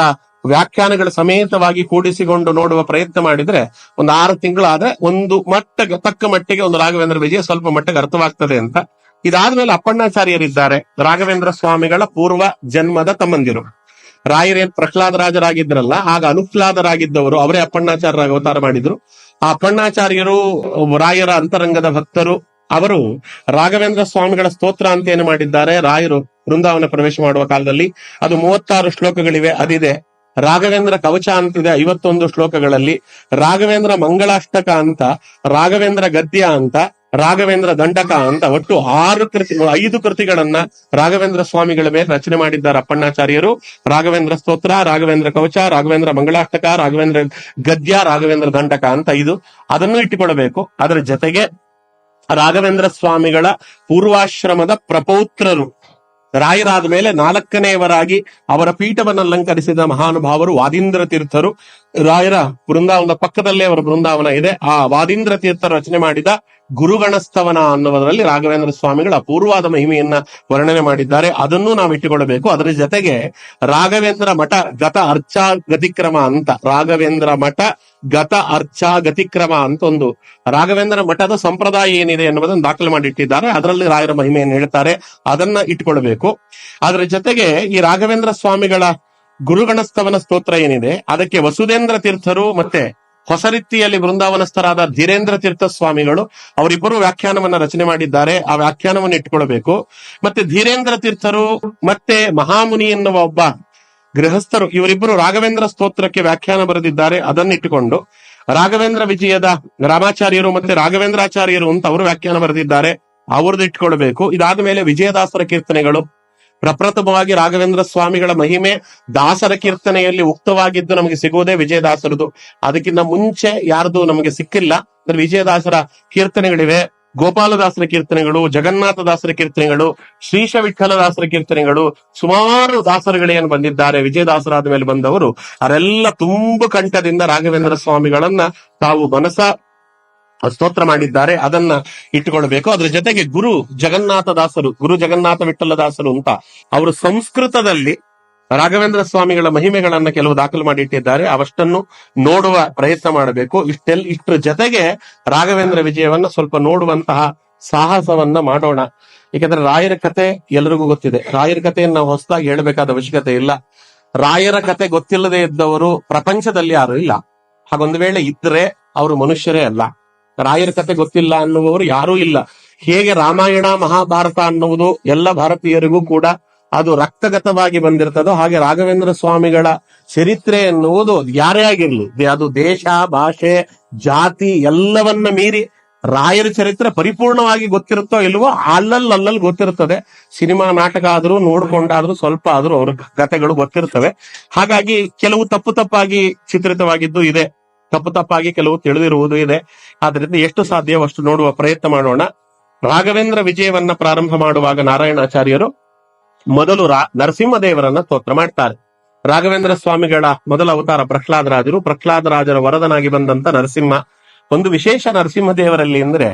ವ್ಯಾಖ್ಯಾನಗಳ ಸಮೇತವಾಗಿ ಕೂಡಿಸಿಕೊಂಡು ನೋಡುವ ಪ್ರಯತ್ನ ಮಾಡಿದ್ರೆ ಒಂದು 6 ತಿಂಗಳಾದ್ರೆ ಒಂದು ತಕ್ಕ ಮಟ್ಟಿಗೆ ಒಂದು ರಾಘವೇಂದ್ರ ವಿಜಯ ಸ್ವಲ್ಪ ಮಟ್ಟಿಗೆ ಅರ್ಥವಾಗ್ತದೆ ಅಂತ. ಇದಾದ್ಮೇಲೆ ಅಪ್ಪಣ್ಣಾಚಾರ್ಯರಿದ್ದಾರೆ, ರಾಘವೇಂದ್ರ ಸ್ವಾಮಿಗಳ ಪೂರ್ವ ಜನ್ಮದ ತಮ್ಮಂದಿರು. ರಾಯರೇನ್ ಪ್ರಹ್ಲಾದರಾಜರಾಗಿದ್ರಲ್ಲ, ಆಗ ಅನುಹ್ಲಾದರಾಗಿದ್ದವರು ಅವರೇ ಅಪ್ಪಣ್ಣಾಚಾರ್ಯರಾಗಿ ಅವತಾರ ಮಾಡಿದ್ರು. ಆ ಅಪ್ಪಣ್ಣಾಚಾರ್ಯರು ರಾಯರ ಅಂತರಂಗದ ಭಕ್ತರು. ಅವರು ರಾಘವೇಂದ್ರ ಸ್ವಾಮಿಗಳ ಸ್ತೋತ್ರ ಅಂತ ಏನು ಮಾಡಿದ್ದಾರೆ, ರಾಯರು ಬೃಂದಾವನ ಪ್ರವೇಶ ಮಾಡುವ ಕಾಲದಲ್ಲಿ ಅದು 36 ಶ್ಲೋಕಗಳಿವೆ. ಅದಿದೆ. ರಾಘವೇಂದ್ರ ಕವಚ ಅಂತಿದೆ 51 ಶ್ಲೋಕಗಳಲ್ಲಿ. ರಾಘವೇಂದ್ರ ಮಂಗಳಾಷ್ಟಕ ಅಂತ, ರಾಘವೇಂದ್ರ ಗದ್ಯ ಅಂತ, ರಾಘವೇಂದ್ರ ದಂಡಕ ಅಂತ ಒಟ್ಟು 5 ಕೃತಿಗಳನ್ನ ರಾಘವೇಂದ್ರ ಸ್ವಾಮಿಗಳ ಮೇಲೆ ರಚನೆ ಮಾಡಿದ್ದಾರೆ ಅಪ್ಪಣ್ಣಾಚಾರ್ಯರು. ರಾಘವೇಂದ್ರ ಸ್ತೋತ್ರ, ರಾಘವೇಂದ್ರ ಕವಚ, ರಾಘವೇಂದ್ರ ಮಂಗಳಾಷ್ಟಕ, ರಾಘವೇಂದ್ರ ಗದ್ಯ, ರಾಘವೇಂದ್ರ ದಂಡಕ ಅಂತ 5. ಅದನ್ನು ಇಟ್ಟುಕೊಳ್ಬೇಕು. ಅದರ ಜೊತೆಗೆ ರಾಘವೇಂದ್ರ ಸ್ವಾಮಿಗಳ ಪೂರ್ವಾಶ್ರಮದ ಪ್ರಪೌತ್ರರು, ರಾಯರಾದ ಮೇಲೆ 4ನೇಯವರಾಗಿ ಅವರ ಪೀಠವನ್ನು ಅಲಂಕರಿಸಿದ ಮಹಾನುಭಾವರು ವಾದೀಂದ್ರ ತೀರ್ಥರು. ರಾಯರ ಬೃಂದಾವನದ ಪಕ್ಕದಲ್ಲೇ ಅವರ ಬೃಂದಾವನ ಇದೆ. ಆ ವಾದೀಂದ್ರ ತೀರ್ಥರು ರಚನೆ ಮಾಡಿದ ಗುರುಗಣಸ್ತವನ ಅನ್ನುವುದರಲ್ಲಿ ರಾಘವೇಂದ್ರ ಸ್ವಾಮಿಗಳ ಅಪೂರ್ವವಾದ ಮಹಿಮೆಯನ್ನ ವರ್ಣನೆ ಮಾಡಿದ್ದಾರೆ. ಅದನ್ನು ನಾವು ಇಟ್ಟುಕೊಳ್ಳಬೇಕು. ಅದರ ಜೊತೆಗೆ ರಾಘವೇಂದ್ರ ಮಠ ಗತ ಅರ್ಚಾ ಗತಿಕ್ರಮ ಅಂತ, ರಾಘವೇಂದ್ರ ಮಠ ಗತ ಅರ್ಚಾ ಗತಿಕ್ರಮ ಅಂತ ಒಂದು ರಾಘವೇಂದ್ರ ಮಠದ ಸಂಪ್ರದಾಯ ಏನಿದೆ ಎನ್ನುವುದನ್ನು ದಾಖಲೆ ಮಾಡಿಟ್ಟಿದ್ದಾರೆ. ಅದರಲ್ಲಿ ರಾಯರ ಮಹಿಮೆಯನ್ನು ಹೇಳ್ತಾರೆ, ಅದನ್ನ ಇಟ್ಕೊಳ್ಬೇಕು. ಅದರ ಜೊತೆಗೆ ಈ ರಾಘವೇಂದ್ರ ಸ್ವಾಮಿಗಳ ಗುರುಗಣಸ್ತವನ ಸ್ತೋತ್ರ ಏನಿದೆ ಅದಕ್ಕೆ ವಸುಧೇಂದ್ರ ತೀರ್ಥರು ಮತ್ತೆ ಹೊಸ ರೀತಿಯಲ್ಲಿ ಬೃಂದಾವನಸ್ಥರಾದ ಧೀರೇಂದ್ರ ತೀರ್ಥ ಸ್ವಾಮಿಗಳು ಅವರಿಬ್ಬರು ವ್ಯಾಖ್ಯಾನವನ್ನ ರಚನೆ ಮಾಡಿದ್ದಾರೆ. ಆ ವ್ಯಾಖ್ಯಾನವನ್ನು ಇಟ್ಕೊಳ್ಬೇಕು. ಮತ್ತೆ ಧೀರೇಂದ್ರ ತೀರ್ಥರು ಮತ್ತೆ ಮಹಾಮುನಿ ಎನ್ನುವ ಒಬ್ಬ ಗೃಹಸ್ಥರು, ಇವರಿಬ್ಬರು ರಾಘವೇಂದ್ರ ಸ್ತೋತ್ರಕ್ಕೆ ವ್ಯಾಖ್ಯಾನ ಬರೆದಿದ್ದಾರೆ. ಅದನ್ನಿಟ್ಟುಕೊಂಡು ರಾಘವೇಂದ್ರ ವಿಜಯದ ರಾಮಾಚಾರ್ಯರು ಮತ್ತೆ ರಾಘವೇಂದ್ರಾಚಾರ್ಯರು ಅಂತ ಅವರು ವ್ಯಾಖ್ಯಾನ ಬರೆದಿದ್ದಾರೆ, ಅವ್ರದ್ದು ಇಟ್ಕೊಳ್ಬೇಕು. ಇದಾದ ಮೇಲೆ ವಿಜಯದಾಸರ ಕೀರ್ತನೆಗಳು, ಪ್ರಪ್ರಥಮವಾಗಿ ರಾಘವೇಂದ್ರ ಸ್ವಾಮಿಗಳ ಮಹಿಮೆ ದಾಸರ ಕೀರ್ತನೆಯಲ್ಲಿ ಉಕ್ತವಾಗಿದ್ದು ನಮಗೆ ಸಿಗುವುದೇ ವಿಜಯದಾಸರದು. ಅದಕ್ಕಿಂತ ಮುಂಚೆ ಯಾರ್ದು ನಮಗೆ ಸಿಕ್ಕಿಲ್ಲ. ಅಂದ್ರೆ ವಿಜಯದಾಸರ ಕೀರ್ತನೆಗಳಿವೆ, ಗೋಪಾಲದಾಸರ ಕೀರ್ತನೆಗಳು, ಜಗನ್ನಾಥದಾಸರ ಕೀರ್ತನೆಗಳು, ಶ್ರೀಶ ವಿಠಲದಾಸರ ಕೀರ್ತನೆಗಳು, ಸುಮಾರು ದಾಸರುಗಳೇನು ಬಂದಿದ್ದಾರೆ ವಿಜಯದಾಸರಾದ ಮೇಲೆ ಬಂದವರು, ಅವರೆಲ್ಲ ತುಂಬು ಕಂಠದಿಂದ ರಾಘವೇಂದ್ರ ಸ್ವಾಮಿಗಳನ್ನ ತಾವು ಮನಸ ಸ್ತೋತ್ರ ಮಾಡಿದ್ದಾರೆ. ಅದನ್ನ ಇಟ್ಟುಕೊಳ್ಬೇಕು. ಅದ್ರ ಜೊತೆಗೆ ಗುರು ಜಗನ್ನಾಥದಾಸರು, ಗುರು ಜಗನ್ನಾಥ ವಿಠಲದಾಸರು ಅಂತ ಅವರು ಸಂಸ್ಕೃತದಲ್ಲಿ ರಾಘವೇಂದ್ರ ಸ್ವಾಮಿಗಳ ಮಹಿಮೆಗಳನ್ನ ಕೆಲವು ದಾಖಲು ಮಾಡಿ ಇಟ್ಟಿದ್ದಾರೆ. ಅವಷ್ಟನ್ನು ನೋಡುವ ಪ್ರಯತ್ನ ಮಾಡಬೇಕು. ಇಷ್ಟರ ಜೊತೆಗೆ ರಾಘವೇಂದ್ರ ವಿಜಯವನ್ನ ಸ್ವಲ್ಪ ನೋಡುವಂತಹ ಸಾಹಸವನ್ನ ಮಾಡೋಣ. ಏಕೆಂದ್ರೆ ರಾಯರ ಕತೆ ಎಲ್ರಿಗೂ ಗೊತ್ತಿದೆ. ರಾಯರ ಕಥೆಯನ್ನು ನಾವು ಹೊಸದಾಗಿ ಹೇಳಬೇಕಾದ ಅವಶ್ಯಕತೆ ಇಲ್ಲ. ರಾಯರ ಕತೆ ಗೊತ್ತಿಲ್ಲದೆ ಇದ್ದವರು ಪ್ರಪಂಚದಲ್ಲಿ ಯಾರು ಇಲ್ಲ. ಹಾಗೊಂದು ವೇಳೆ ಇದ್ರೆ ಅವರು ಮನುಷ್ಯರೇ ಅಲ್ಲ. ರಾಯರ ಕತೆ ಗೊತ್ತಿಲ್ಲ ಅನ್ನುವವರು ಯಾರೂ ಇಲ್ಲ. ಹೇಗೆ ರಾಮಾಯಣ ಮಹಾಭಾರತ ಅನ್ನುವುದು ಎಲ್ಲ ಭಾರತೀಯರಿಗೂ ಕೂಡ ಅದು ರಕ್ತಗತವಾಗಿ ಬಂದಿರ್ತದೋ, ಹಾಗೆ ರಾಘವೇಂದ್ರ ಸ್ವಾಮಿಗಳ ಚರಿತ್ರೆ ಎನ್ನುವುದು ಯಾರೇ ಆಗಿರ್ಲಿ, ಅದು ದೇಶ, ಭಾಷೆ, ಜಾತಿ ಎಲ್ಲವನ್ನ ಮೀರಿ ರಾಯರ ಚರಿತ್ರೆ ಪರಿಪೂರ್ಣವಾಗಿ ಗೊತ್ತಿರುತ್ತೋ ಇಲ್ವೋ ಅಲ್ಲಲ್ಲಿ ಗೊತ್ತಿರುತ್ತದೆ. ಸಿನಿಮಾ ನಾಟಕ ಆದ್ರೂ ನೋಡ್ಕೊಂಡಾದ್ರೂ ಸ್ವಲ್ಪ ಆದ್ರೂ ಅವ್ರ ಕಥೆಗಳು ಗೊತ್ತಿರ್ತವೆ. ಹಾಗಾಗಿ ಕೆಲವು ತಪ್ಪಾಗಿ ಚಿತ್ರಿತವಾಗಿದ್ದು ಇದೆ, ತಪ್ಪಾಗಿ ಕೆಲವು ತಿಳಿದಿರುವುದು ಇದೆ. ಆದ್ರಿಂದ ಎಷ್ಟು ಸಾಧ್ಯವೋ ಅಷ್ಟು ನೋಡುವ ಪ್ರಯತ್ನ ಮಾಡೋಣ. ರಾಘವೇಂದ್ರ ವಿಜಯವನ್ನ ಪ್ರಾರಂಭ ಮಾಡುವಾಗ ನಾರಾಯಣಾಚಾರ್ಯರು ಮೊದಲು ನರಸಿಂಹದೇವರನ್ನ ಸ್ತೋತ್ರ ಮಾಡ್ತಾರೆ. ರಾಘವೇಂದ್ರ ಸ್ವಾಮಿಗಳ ಮೊದಲ ಅವತಾರ ಪ್ರಹ್ಲಾದರಾಜರು, ಪ್ರಹ್ಲಾದರಾಜರ ವರದನಾಗಿ ಬಂದಂತ ನರಸಿಂಹ. ಒಂದು ವಿಶೇಷ ನರಸಿಂಹದೇವರಲ್ಲಿ ಅಂದ್ರೆ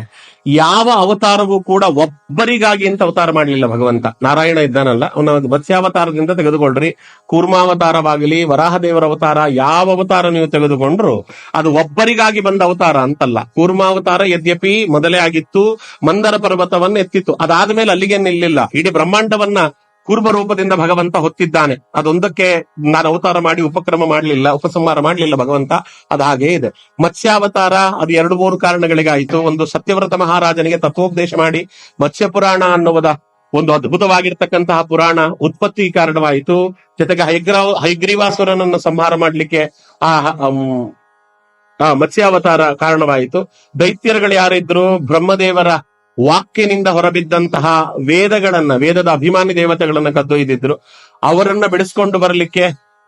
ಯಾವ ಅವತಾರವೂ ಕೂಡ ಒಬ್ಬರಿಗಾಗಿ ಅಂತ ಅವತಾರ ಮಾಡಲಿಲ್ಲ ಭಗವಂತ. ನಾರಾಯಣ ಇದ್ದಾನಲ್ಲ, ಅವನ ಮತ್ಸ್ಯಾವತಾರದಿಂದ ತೆಗೆದುಕೊಳ್ಳ್ರಿ, ಕೂರ್ಮಾವತಾರವಾಗಲಿ, ವರಾಹದೇವರ ಅವತಾರ, ಯಾವ ಅವತಾರ ನೀವು ತೆಗೆದುಕೊಂಡ್ರು ಅದು ಒಬ್ಬರಿಗಾಗಿ ಬಂದ ಅವತಾರ ಅಂತಲ್ಲ. ಕೂರ್ಮಾವತಾರ ಯದ್ಯಪಿ ಮೊದಲೇ ಆಗಿತ್ತು, ಮಂದರ ಪರ್ವತವನ್ನ ಎತ್ತಿತ್ತು, ಅದಾದ್ಮೇಲೆ ಅಲ್ಲಿಗೆ ನಿಲ್ಲಿಲ್ಲ, ಇಡೀ ಬ್ರಹ್ಮಾಂಡವನ್ನ ಕೂರ್ಮ ರೂಪದಿಂದ ಭಗವಂತ ಹೊತ್ತಿದ್ದಾನೆ. ಅದೊಂದಕ್ಕೆ ನಾನು ಅವತಾರ ಮಾಡಿ ಉಪಕ್ರಮ ಮಾಡಲಿಲ್ಲ, ಉಪಸಂಹಾರ ಮಾಡಲಿಲ್ಲ ಭಗವಂತ, ಅದು ಹಾಗೇ ಇದೆ. ಮತ್ಸ್ಯಾವತಾರ ಅದು 2-3 ಕಾರಣಗಳಿಗಾಯಿತು. ಒಂದು, ಸತ್ಯವ್ರತ ಮಹಾರಾಜನಿಗೆ ತತ್ವೋಪದೇಶ ಮಾಡಿ ಮತ್ಸ್ಯ ಪುರಾಣ ಅನ್ನುವುದ ಒಂದು ಅದ್ಭುತವಾಗಿರ್ತಕ್ಕಂತಹ ಪುರಾಣ ಉತ್ಪತ್ತಿ ಕಾರಣವಾಯಿತು. ಜೊತೆಗೆ ಹೈಗ್ರೀವಾಸುರನನ್ನು ಸಂಹಾರ ಮಾಡಲಿಕ್ಕೆ ಆ ಮತ್ಸ್ಯಾವತಾರ ಕಾರಣವಾಯಿತು. ದೈತ್ಯರುಗಳು ಯಾರಿದ್ರು, ಬ್ರಹ್ಮದೇವರ ವಾಕ್ಯನಿಂದ ಹೊರಬಿದ್ದಂತಹ ವೇದದ ಅಭಿಮಾನಿ ದೇವತೆಗಳನ್ನ ಕದ್ದೊಯ್ದಿದ್ರು. ಅವರನ್ನ ಬಿಡಿಸ್ಕೊಂಡು ಬರಲಿಕ್ಕೆ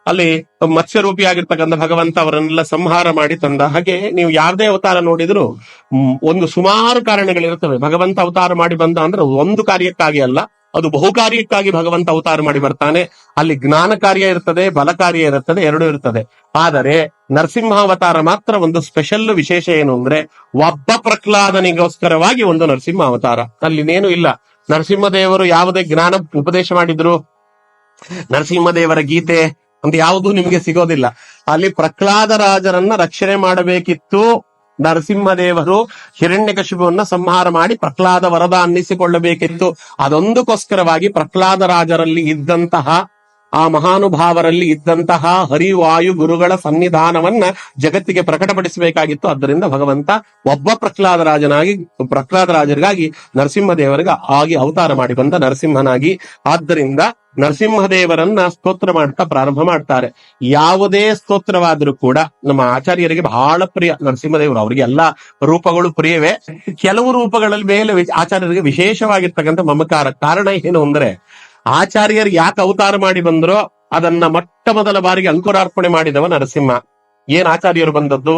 ಅಲ್ಲಿ ಮತ್ಸ್ಯರೂಪಿಯಾಗಿರ್ತಕ್ಕಂಥ ಭಗವಂತ ಅವರನ್ನೆಲ್ಲ ಸಂಹಾರ ಮಾಡಿ ತಂದ. ಹಾಗೆ ನೀವು ಯಾವುದೇ ಅವತಾರ ನೋಡಿದ್ರು ಒಂದು ಸುಮಾರು ಕಾರಣಗಳಿರ್ತವೆ. ಭಗವಂತ ಅವತಾರ ಮಾಡಿ ಬಂದ ಅಂದ್ರೆ ಒಂದು ಕಾರ್ಯಕ್ಕಾಗಿ ಅಲ್ಲ, ಅದು ಬಹುಕಾರ್ಯಕ್ಕಾಗಿ ಭಗವಂತ ಅವತಾರ ಮಾಡಿ ಬರ್ತಾನೆ. ಅಲ್ಲಿ ಜ್ಞಾನ ಕಾರ್ಯ ಇರ್ತದೆ, ಬಲ ಕಾರ್ಯ ಇರುತ್ತದೆ, ಎರಡೂ ಇರ್ತದೆ. ಆದರೆ ನರಸಿಂಹಾವತಾರ ಮಾತ್ರ ಒಂದು ಸ್ಪೆಷಲ್ ವಿಶೇಷ ಏನು ಅಂದ್ರೆ, ಒಬ್ಬ ಪ್ರಹ್ಲಾದನಿಗೋಸ್ಕರವಾಗಿ ಒಂದು ನರಸಿಂಹ ಅವತಾರ. ಅಲ್ಲಿನೇನು ಇಲ್ಲ. ನರಸಿಂಹದೇವರು ಯಾವುದೇ ಜ್ಞಾನ ಉಪದೇಶ ಮಾಡಿದ್ರು, ನರಸಿಂಹದೇವರ ಗೀತೆ ಅಂತ ಯಾವುದೂ ನಿಮ್ಗೆ ಸಿಗೋದಿಲ್ಲ. ಅಲ್ಲಿ ಪ್ರಹ್ಲಾದ ರಾಜರನ್ನ ರಕ್ಷಣೆ ಮಾಡಬೇಕಿತ್ತು. ನರಸಿಂಹದೇವರು ಹಿರಣ್ಯಕಶಿಪುವನ್ನ ಸಂಹಾರ ಮಾಡಿ ಪ್ರಹ್ಲಾದ ವರದ ಅನ್ನಿಸಿಕೊಳ್ಳಬೇಕಿತ್ತು. ಅದೊಂದಕ್ಕೋಸ್ಕರವಾಗಿ ಪ್ರಹ್ಲಾದ ರಾಜರಲ್ಲಿ ಇದ್ದಂತಹ, ಆ ಮಹಾನುಭಾವರಲ್ಲಿ ಇದ್ದಂತಹ ಹರಿವಾಯು ಗುರುಗಳ ಸನ್ನಿಧಾನವನ್ನ ಜಗತ್ತಿಗೆ ಪ್ರಕಟಪಡಿಸಬೇಕಾಗಿತ್ತು. ಆದ್ದರಿಂದ ಭಗವಂತ ಒಬ್ಬ ಪ್ರಹ್ಲಾದ ರಾಜರಿಗಾಗಿ ನರಸಿಂಹದೇವರಿಗೆ ಆಗಿ ಅವತಾರ ಮಾಡಿ ಬಂದ ನರಸಿಂಹನಾಗಿ. ಆದ್ದರಿಂದ ನರಸಿಂಹದೇವರನ್ನ ಸ್ತೋತ್ರ ಮಾಡ್ತಾ ಪ್ರಾರಂಭ ಮಾಡ್ತಾರೆ. ಯಾವುದೇ ಸ್ತೋತ್ರವಾದ್ರೂ ಕೂಡ ನಮ್ಮ ಆಚಾರ್ಯರಿಗೆ ಬಹಳ ಪ್ರಿಯ ನರಸಿಂಹದೇವರು. ಅವರಿಗೆ ಎಲ್ಲಾ ರೂಪಗಳು ಪ್ರಿಯವೇ. ಕೆಲವು ರೂಪಗಳಲ್ಲಿ ಮೇಲೆ ಆಚಾರ್ಯರಿಗೆ ವಿಶೇಷವಾಗಿರ್ತಕ್ಕಂಥ ಮಮಕಾರ. ಕಾರಣ ಏನು ಅಂದ್ರೆ, ಆಚಾರ್ಯರು ಯಾಕೆ ಅವತಾರ ಮಾಡಿ ಬಂದ್ರೋ ಅದನ್ನ ಮೊಟ್ಟ ಮೊದಲ ಬಾರಿಗೆ ಅಂಕುರಾರ್ಪಣೆ ಮಾಡಿದವ ನರಸಿಂಹ. ಏನ್ ಆಚಾರ್ಯರು ಬಂದದ್ದು,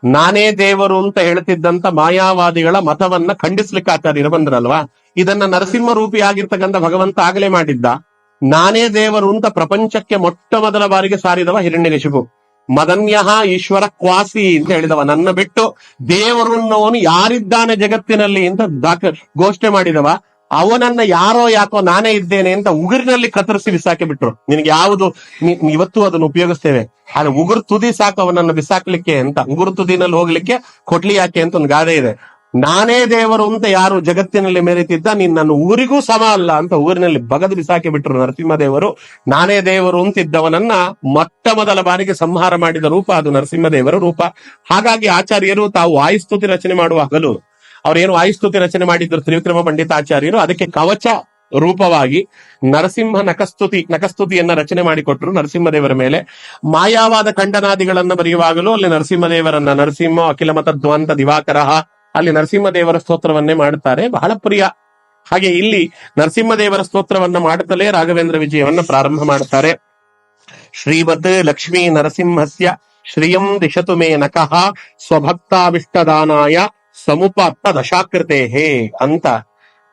ನಾನೇ ದೇವರು ಅಂತ ಹೇಳ್ತಿದ್ದಂತ ಮಾಯಾವಾದಿಗಳ ಮತವನ್ನ ಖಂಡಿಸ್ಲಿಕ್ಕೆ ಆಚಾರ್ಯರು ಬಂದ್ರಲ್ವಾ. ಇದನ್ನ ನರಸಿಂಹ ರೂಪಿಯಾಗಿರ್ತಕ್ಕಂಥ ಭಗವಂತ ಆಗಲೇ ಮಾಡಿದ್ದ. ನಾನೇ ದೇವರು ಅಂತ ಪ್ರಪಂಚಕ್ಕೆ ಮೊಟ್ಟ ಮೊದಲ ಬಾರಿಗೆ ಸಾರಿದವ ಹಿರಣ್ಯಕಶಿಪು. ಮದನ್ಯಃ ಈಶ್ವರ ಕ್ವಾಸಿ ಅಂತ ಹೇಳಿದವ, ನನ್ನ ಬಿಟ್ಟು ದೇವರುನ್ನವನು ಯಾರಿದ್ದಾನೆ ಜಗತ್ತಿನಲ್ಲಿ ಅಂತ ಘೋಷಣೆ ಮಾಡಿದವ. ಅವನನ್ನ ಯಾರೋ ಯಾಕೋ ನಾನೇ ಇದ್ದೇನೆ ಅಂತ ಉಗುರಿನಲ್ಲಿ ಕತ್ತರಿಸಿ ಬಿಸಾಕಿ ಬಿಟ್ರು. ನಿನಗೆ ಯಾವುದು ಇವತ್ತು ಅದನ್ನು ಉಪಯೋಗಿಸ್ತೇವೆ, ಆದ್ರೆ ಉಗುರು ತುದಿ ಸಾಕು ಅವನನ್ನ ಬಿಸಾಕ್ಲಿಕ್ಕೆ ಅಂತ. ಉಗುರು ತುದಿನಲ್ಲಿ ಹೋಗ್ಲಿಕ್ಕೆ ಕೊಟ್ಲಿ ಯಾಕೆ ಅಂತ ಒಂದು ಗಾದೆ ಇದೆ. ನಾನೇ ದೇವರು ಅಂತ ಯಾರು ಜಗತ್ತಿನಲ್ಲಿ ಮೆರೆತಿದ್ದ, ನೀನ್ ನನ್ನ ಊರಿಗೂ ಸಮ ಅಲ್ಲ ಅಂತ ಊರಿನಲ್ಲಿ ಬಗದು ಬಿಸಾಕಿ ಬಿಟ್ರು ನರಸಿಂಹದೇವರು. ನಾನೇ ದೇವರು ಅಂತಿದ್ದವನನ್ನ ಮೊಟ್ಟ ಮೊದಲ ಬಾರಿಗೆ ಸಂಹಾರ ಮಾಡಿದ ರೂಪ ಅದು ನರಸಿಂಹದೇವರ ರೂಪ. ಹಾಗಾಗಿ ಆಚಾರ್ಯರು ತಾವು ವಾಯುಸ್ತುತಿ ರಚನೆ ಮಾಡುವಾಗಲೂ, ಅವ್ರೇನು ವಾಯುಸ್ತುತಿ ರಚನೆ ಮಾಡಿದ್ರು ತ್ರಿವಿಕ್ರಮ ಪಂಡಿತಾಚಾರ್ಯರು, ಅದಕ್ಕೆ ಕವಚ ರೂಪವಾಗಿ ನರಸಿಂಹ ನಖಸ್ತುತಿಯನ್ನ ರಚನೆ ಮಾಡಿಕೊಟ್ರು ನರಸಿಂಹದೇವರ ಮೇಲೆ. ಮಾಯಾವಾದ ಖಂಡನಾದಿಗಳನ್ನ ಬರೆಯುವಾಗಲೂ ಅಲ್ಲಿ ನರಸಿಂಹ ಅಖಿಲ ಮತಧ್ವಾಂತ ದಿವಾಕರ, ಅಲ್ಲಿ ನರಸಿಂಹದೇವರ ಸ್ತೋತ್ರವನ್ನೇ ಮಾಡುತ್ತಾರೆ. ಬಹಳ ಪ್ರಿಯ. ಹಾಗೆ ಇಲ್ಲಿ ನರಸಿಂಹದೇವರ ಸ್ತೋತ್ರವನ್ನ ಮಾಡುತ್ತಲೇ ರಾಘವೇಂದ್ರ ವಿಜಯವನ್ನ ಪ್ರಾರಂಭ ಮಾಡುತ್ತಾರೆ. ಶ್ರೀಮತ್ ಲಕ್ಷ್ಮೀ ನರಸಿಂಹಸ್ಯ ಶ್ರಿಯಂ ದಿಶತು ಮೇ ನಕಃ ಸ್ವಭಕ್ತಾವಿಷ್ಟದಾನಾಯ ಸಮುಪಾತ್ತ ದಶಾಕೃತೆ ಅಂತ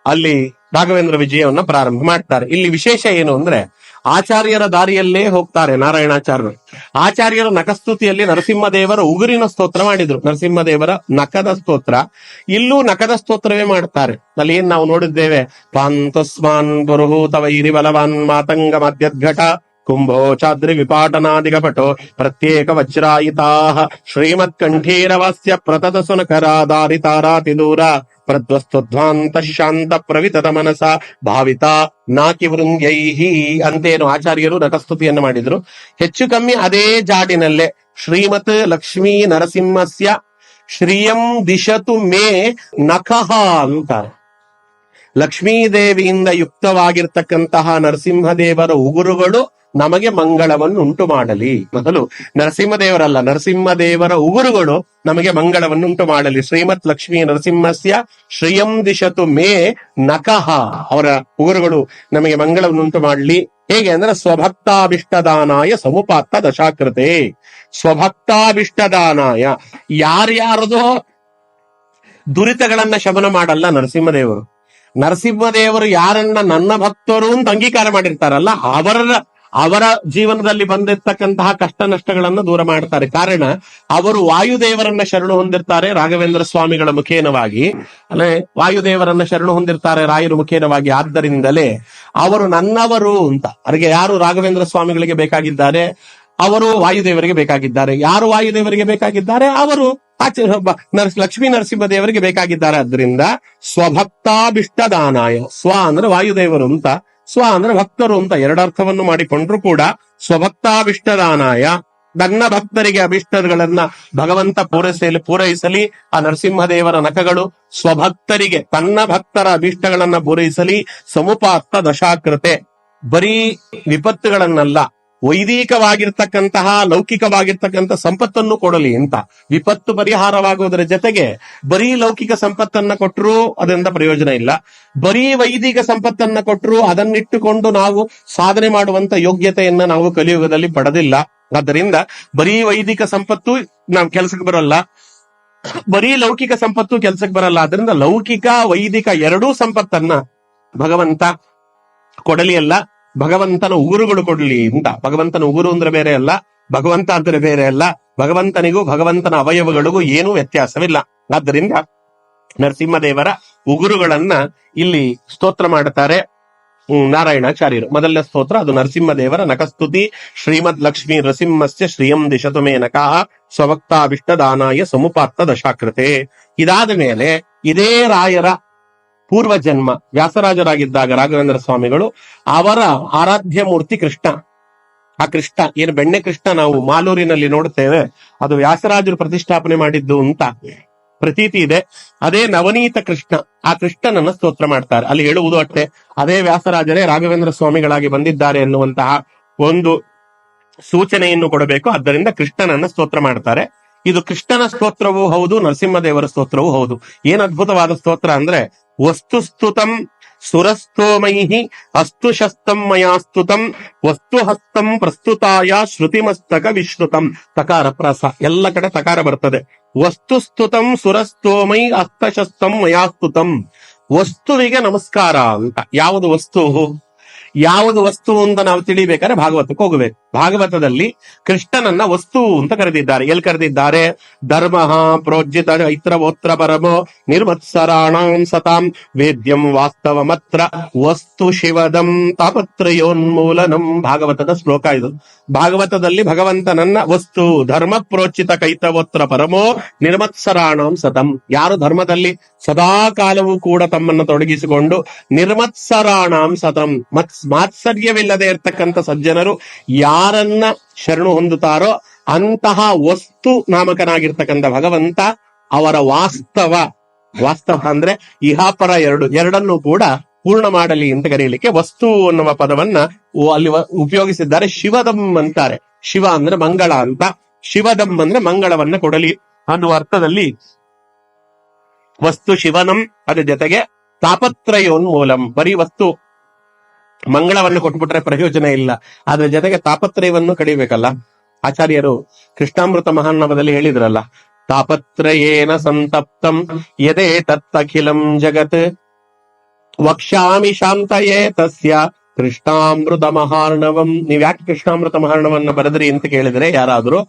ಅಲ್ಲಿ ರಾಘವೇಂದ್ರ ವಿಜಯವನ್ನ ಪ್ರಾರಂಭ ಮಾಡ್ತಾರೆ. ಇಲ್ಲಿ ವಿಶೇಷ ಏನು ಅಂದ್ರೆ, ಆಚಾರ್ಯರ ದಾರಿಯಲ್ಲೇ ಹೋಗ್ತಾರೆ ನಾರಾಯಣಾಚಾರ್ಯರು. ಆಚಾರ್ಯರ ನಖಸ್ತುತಿಯಲ್ಲಿ ನರಸಿಂಹದೇವರ ಉಗುರಿನ ಸ್ತೋತ್ರ ಮಾಡಿದ್ರು, ನರಸಿಂಹದೇವರ ನಖದ ಸ್ತೋತ್ರ. ಇಲ್ಲೂ ನಖದ ಸ್ತೋತ್ರವೇ ಮಾಡ್ತಾರೆ. ಅಲ್ಲಿ ಏನ್ ನಾವು ನೋಡಿದ್ದೇವೆ, ಪಾಂತಸ್ಮಾನ್ ಪುರುಹೂತ ವೈರಿ ಬಲವಾನ್ ಮಾತಂಗ ಮಧ್ಯದ್ಘಟ ಕುಂಭೋ ಚಾದ್ರಿ ವಿಪಾಟನಾದಿಗಪಟೋ ಪ್ರತ್ಯೇಕ ವಜ್ರಾಯಿತಾ ಶ್ರೀಮತ್ ಕಂಠೀರವಸ್ಯ ಪ್ರತತ ಸುನಕರಾಧಾರಿತಾರಾತಿ ದೂರ ಪ್ರಧ್ವಸ್ತಧ್ವಾಂತ ಶಾಂತ ಪ್ರವಿತತ ಮನಸ ಭಾವಿತ ನಾಕಿ ವೃಂದ್ಯೈಹಿ ಅಂತೇನು ಆಚಾರ್ಯರು ನಖಸ್ತುತಿಯನ್ನು ಮಾಡಿದ್ರು. ಹೆಚ್ಚು ಕಮ್ಮಿ ಅದೇ ಜಾಡಿನಲ್ಲೇ ಶ್ರೀಮತ್ ಲಕ್ಷ್ಮೀ ನರಸಿಂಹಸ್ಯ ಶ್ರಿಯಂ ದಿಶತು ಮೇ ನಖಃ ಅಂತಾರೆ. ಲಕ್ಷ್ಮೀದೇವಿಯಿಂದ ಯುಕ್ತವಾಗಿರ್ತಕ್ಕಂತಹ ನರಸಿಂಹದೇವರ ಉಗುರುಗಳು ನಮಗೆ ಮಂಗಳವನ್ನು ಉಂಟು ಮಾಡಲಿ. ಮೊದಲು ನರಸಿಂಹದೇವರಲ್ಲ, ನರಸಿಂಹದೇವರ ಉಗುರುಗಳು ನಮಗೆ ಮಂಗಳವನ್ನು ಉಂಟು ಮಾಡಲಿ. ಶ್ರೀಮತ್ ಲಕ್ಷ್ಮೀ ನರಸಿಂಹಸ್ಯ ಶ್ರಿಯಂ ದಿಶತು ಮೇ ನಖಃ, ಅವರ ಉಗುರುಗಳು ನಮಗೆ ಮಂಗಳವನ್ನು ಉಂಟು ಮಾಡಲಿ. ಹೇಗೆ ಅಂದ್ರೆ, ಸ್ವಭಕ್ತಾಭಿಷ್ಟದಾನಾಯ ಸಮುಪಾತ್ತ ದಶಾಕೃತೆ. ಸ್ವಭಕ್ತಾಭಿಷ್ಟದಾನಾಯ, ಯಾರ್ಯಾರದೋ ದುರಿತಗಳನ್ನ ಶಮನ ಮಾಡಲ್ಲ ನರಸಿಂಹದೇವರು. ನರಸಿಂಹದೇವರು ಯಾರನ್ನ ನನ್ನ ಭಕ್ತರು ಅಂತ ಅಂಗೀಕಾರ ಮಾಡಿರ್ತಾರಲ್ಲ, ಅವರ ಜೀವನದಲ್ಲಿ ಬಂದಿರ್ತಕ್ಕಂತಹ ಕಷ್ಟ ನಷ್ಟಗಳನ್ನು ದೂರ ಮಾಡ್ತಾರೆ. ಕಾರಣ ಅವರು ವಾಯುದೇವರನ್ನ ಶರಣು ಹೊಂದಿರ್ತಾರೆ ರಾಘವೇಂದ್ರ ಸ್ವಾಮಿಗಳ ಮುಖೇನವಾಗಿ, ಅಲ್ಲೇ ವಾಯುದೇವರನ್ನ ಶರಣು ಹೊಂದಿರ್ತಾರೆ ರಾಯರ ಮುಖೇನವಾಗಿ. ಆದ್ದರಿಂದಲೇ ಅವರು ನನ್ನವರು ಅಂತ. ಅವರಿಗೆ ಯಾರು ರಾಘವೇಂದ್ರ ಸ್ವಾಮಿಗಳಿಗೆ ಬೇಕಾಗಿದ್ದಾರೆ? ಅವರು ವಾಯುದೇವರಿಗೆ ಬೇಕಾಗಿದ್ದಾರೆ. ಯಾರು ವಾಯುದೇವರಿಗೆ ಬೇಕಾಗಿದ್ದಾರೆ? ಅವರು ಲಕ್ಷ್ಮೀ ನರಸಿಂಹ ದೇವರಿಗೆ ಬೇಕಾಗಿದ್ದಾರೆ. ಆದ್ರಿಂದ ಸ್ವಭಕ್ತಾಭಿಷ್ಟದಾನಾಯ, ಸ್ವ ಅಂದ್ರೆ ವಾಯುದೇವರು ಅಂತ, ಸ್ವ ಅಂದ್ರೆ ಭಕ್ತರು ಅಂತ ಎರಡರ್ಥವನ್ನು ಮಾಡಿಕೊಂಡ್ರು ಕೂಡ ಸ್ವಭಕ್ತಾಭಿಷ್ಟದಾನಾಯ, ನನ್ನ ಭಕ್ತರಿಗೆ ಅಭಿಷ್ಟಗಳನ್ನ ಭಗವಂತ ಪೂರೈಸಲಿ. ಆ ನರಸಿಂಹದೇವರ ನಖಗಳು ಸ್ವಭಕ್ತರಿಗೆ ತನ್ನ ಭಕ್ತರ ಅಭಿಷ್ಟಗಳನ್ನ ಪೂರೈಸಲಿ. ಸಮುಪಾತ್ತ ದಶಾಕೃತೆ, ಬರೀ ವಿಪತ್ತುಗಳನ್ನಲ್ಲ, ವೈದಿಕವಾಗಿರ್ತಕ್ಕಂತಹ ಲೌಕಿಕವಾಗಿರ್ತಕ್ಕಂಥ ಸಂಪತ್ತನ್ನು ಕೊಡಲಿ ಅಂತ. ವಿಪತ್ತು ಪರಿಹಾರವಾಗುವುದರ ಜೊತೆಗೆ ಬರೀ ಲೌಕಿಕ ಸಂಪತ್ತನ್ನ ಕೊಟ್ಟರು ಅದರಿಂದ ಪ್ರಯೋಜನ ಇಲ್ಲ. ಬರೀ ವೈದಿಕ ಸಂಪತ್ತನ್ನ ಕೊಟ್ಟರು ಅದನ್ನಿಟ್ಟುಕೊಂಡು ನಾವು ಸಾಧನೆ ಮಾಡುವಂತ ಯೋಗ್ಯತೆಯನ್ನ ನಾವು ಕಲಿಯುಗದಲ್ಲಿ ಪಡೆದಿಲ್ಲ. ಆದ್ದರಿಂದ ಬರೀ ವೈದಿಕ ಸಂಪತ್ತು ನಾವು ಕೆಲಸಕ್ಕೆ ಬರಲ್ಲ, ಬರೀ ಲೌಕಿಕ ಸಂಪತ್ತು ಕೆಲಸಕ್ಕೆ ಬರಲ್ಲ. ಅದರಿಂದ ಲೌಕಿಕ ವೈದಿಕ ಎರಡೂ ಸಂಪತ್ತನ್ನ ಭಗವಂತ ಕೊಡಲಿ ಅಲ್ಲ, ಭಗವಂತನ ಉಗುರುಗಳು ಕೊಡ್ಲಿ ಅಂತ. ಭಗವಂತನ ಉಗುರು ಅಂದ್ರೆ ಬೇರೆ ಅಲ್ಲ, ಭಗವಂತ ಅಂದ್ರೆ ಬೇರೆ ಅಲ್ಲ. ಭಗವಂತನಿಗೂ ಭಗವಂತನ ಅವಯವಗಳಿಗೂ ಏನೂ ವ್ಯತ್ಯಾಸವಿಲ್ಲ. ಆದ್ದರಿಂದ ನರಸಿಂಹದೇವರ ಉಗುರುಗಳನ್ನ ಇಲ್ಲಿ ಸ್ತೋತ್ರ ಮಾಡುತ್ತಾರೆ ನಾರಾಯಣಾಚಾರ್ಯರು. ಮೊದಲನೇ ಸ್ತೋತ್ರ ಅದು ನರಸಿಂಹದೇವರ ನಖಸ್ತುತಿ. ಶ್ರೀಮದ್ ಲಕ್ಷ್ಮೀ ನರಸಿಂಹಸ್ಯ ಶ್ರಿಯಂ ದಿಶತು ಮೇ ನಖಃ ಸ್ವಭಕ್ತಾಭಿಷ್ಟದಾನಾಯ ಸಮುಪಾತ್ತ ದಶಾಕೃತೆ. ಇದಾದ ಮೇಲೆ ಇದೇ ರಾಯರ ಪೂರ್ವ ಜನ್ಮ ವ್ಯಾಸರಾಜರಾಗಿದ್ದಾಗ ರಾಘವೇಂದ್ರ ಸ್ವಾಮಿಗಳು ಅವರ ಆರಾಧ್ಯ ಮೂರ್ತಿ ಕೃಷ್ಣ. ಆ ಕೃಷ್ಣ ಏನು ಬೆಣ್ಣೆ ಕೃಷ್ಣ ನಾವು ಮಾಲೂರಿನಲ್ಲಿ ನೋಡುತ್ತೇವೆ, ಅದು ವ್ಯಾಸರಾಜರು ಪ್ರತಿಷ್ಠಾಪನೆ ಮಾಡಿದ್ದು ಅಂತ ಪ್ರತೀತಿ ಇದೆ. ಅದೇ ನವನೀತ ಕೃಷ್ಣ, ಆ ಕೃಷ್ಣನನ್ನ ಸ್ತೋತ್ರ ಮಾಡ್ತಾರೆ. ಅಲ್ಲಿ ಹೇಳುವುದು ಅಷ್ಟೇ, ಅದೇ ವ್ಯಾಸರಾಜರೇ ರಾಘವೇಂದ್ರ ಸ್ವಾಮಿಗಳಾಗಿ ಬಂದಿದ್ದಾರೆ ಎನ್ನುವಂತಹ ಒಂದು ಸೂಚನೆಯನ್ನು ಕೊಡಬೇಕು. ಆದ್ದರಿಂದ ಕೃಷ್ಣನನ್ನ ಸ್ತೋತ್ರ ಮಾಡ್ತಾರೆ. ಇದು ಕೃಷ್ಣನ ಸ್ತೋತ್ರವೂ ಹೌದು, ನರಸಿಂಹದೇವರ ಸ್ತೋತ್ರವೂ ಹೌದು. ಏನ್ ಅದ್ಭುತವಾದ ಸ್ತೋತ್ರ ಅಂದ್ರೆ, ವಸ್ತುಸ್ತುತಂ ಸುರಸ್ತೋಮೈಹಿ ಅಸ್ತು ಶಸ್ತಂ ಮಯಾಸ್ತುತಂ ವಸ್ತು ಹಸ್ತಂ ಪ್ರಸ್ತುತಾಯ ಶ್ರುತಿಮಸ್ತಕ ವಿಶ್ರುತಂ. ತಕಾರ ಪ್ರಾಸ ಎಲ್ಲ ಕಡೆ ತಕಾರ ಬರ್ತದೆ. ವಸ್ತುಸ್ತುತಂ ಸುರಸ್ತೋಮೈ ಅಸ್ತಶಸ್ತಂ ಮಯಾಸ್ತುತಂ. ವಸ್ತುವಿಗೆ ನಮಸ್ಕಾರ ಅಂತ. ಯಾವುದು ವಸ್ತು? ಯಾವುದು ವಸ್ತು ಅಂತ ನಾವು ತಿಳಿಬೇಕಾದ್ರೆ ಭಾಗವತಕ್ಕೆ ಹೋಗಬೇಕು. ಭಾಗವತದಲ್ಲಿ ಕೃಷ್ಣನನ್ನ ವಸ್ತು ಅಂತ ಕರೆದಿದ್ದಾರೆ. ಎಲ್ಲಿ ಕರೆದಿದ್ದಾರೆ? ಧರ್ಮ ಪ್ರೋಜ್ಜಿತ ಚೈತ್ರವೋತ್ರ ಪರಮೋ ನಿರ್ಮತ್ಸರಾಣಾಂ ಸತಾಂ ವೇದ್ಯಂ ವಾಸ್ತವಮತ್ರ ವಸ್ತು ಶಿವದಂ ತಾಪತ್ರಯೋನ್ಮೂಲನಂ. ಭಾಗವತದ ಶ್ಲೋಕ ಇದು. ಭಾಗವತದಲ್ಲಿ ಭಗವಂತನನ್ನ ವಸ್ತು, ಧರ್ಮ ಪ್ರೋಚಿತ ಕೈತವೋತ್ರ ಪರಮೋ ನಿರ್ಮತ್ಸರಾಣಾಂ ಸತಂ. ಯಾರು ಧರ್ಮದಲ್ಲಿ ಸದಾ ಕಾಲವೂ ಕೂಡ ತಮ್ಮನ್ನು ತೊಡಗಿಸಿಕೊಂಡು ನಿರ್ಮತ್ಸರಾಣಾಂ ಸತಂ, ಮಾತ್ಸರ್ಯವಿಲ್ಲದೆ ಇರ್ತಕ್ಕಂಥ ಸಜ್ಜನರು ಯಾರನ್ನ ಶರಣು ಹೊಂದುತ್ತಾರೋ ಅಂತಹ ವಸ್ತು ನಾಮಕನಾಗಿರ್ತಕ್ಕಂಥ ಭಗವಂತ ಅವರ ವಾಸ್ತವ ಅಂದ್ರೆ ಇಹಾಪರ ಎರಡನ್ನೂ ಕೂಡ ಪೂರ್ಣ ಮಾಡಲಿ ಅಂತ ಕರೆಯಲಿಕ್ಕೆ ವಸ್ತು ಅನ್ನುವ ಪದವನ್ನ ಅಲ್ಲಿ ಉಪಯೋಗಿಸಿದ್ದಾರೆ. ಶಿವದಂ ಅಂತಾರೆ. ಶಿವ ಅಂದ್ರೆ ಮಂಗಳ ಅಂತ, ಶಿವದಂ ಅಂದ್ರೆ ಮಂಗಳವನ್ನ ಕೊಡಲಿ ಅನ್ನುವ ಅರ್ಥದಲ್ಲಿ ವಸ್ತು ಶಿವನಂ. ಅದ್ರ ಜೊತೆಗೆ ತಾಪತ್ರಯೋನ್ಮೂಲಂ. ಬರೀ ವಸ್ತು ಮಂಗಳವನ್ನು ಕೊಟ್ಬಿಟ್ರೆ ಪ್ರಯೋಜನ ಇಲ್ಲ, ಅದ್ರ ಜೊತೆಗೆ ತಾಪತ್ರಯವನ್ನು ಕಡಿಬೇಕಲ್ಲ. ಆಚಾರ್ಯರು ಕೃಷ್ಣಾಮೃತ ಮಹಾನವದಲ್ಲಿ ಹೇಳಿದ್ರಲ್ಲ, ತಾಪತ್ರಯೇನ ಸಂತಪ್ತಂ ಯದೇ ತತ್ತಖಿಲಂ ಜಗತ್ ವಕ್ಷಾಮಿ ಶಾಂತಯೇ ತಸ್ಯ ಕೃಷ್ಣಾಮೃತ ಮಹಾರ್ಣವಂ. ನೀವ್ ಯಾಕೆ ಕೃಷ್ಣಾಮೃತ ಮಹಾರ್ಣವನ್ನ ಬರೆದ್ರಿ ಅಂತ ಕೇಳಿದ್ರೆ ಯಾರಾದ್ರೂ,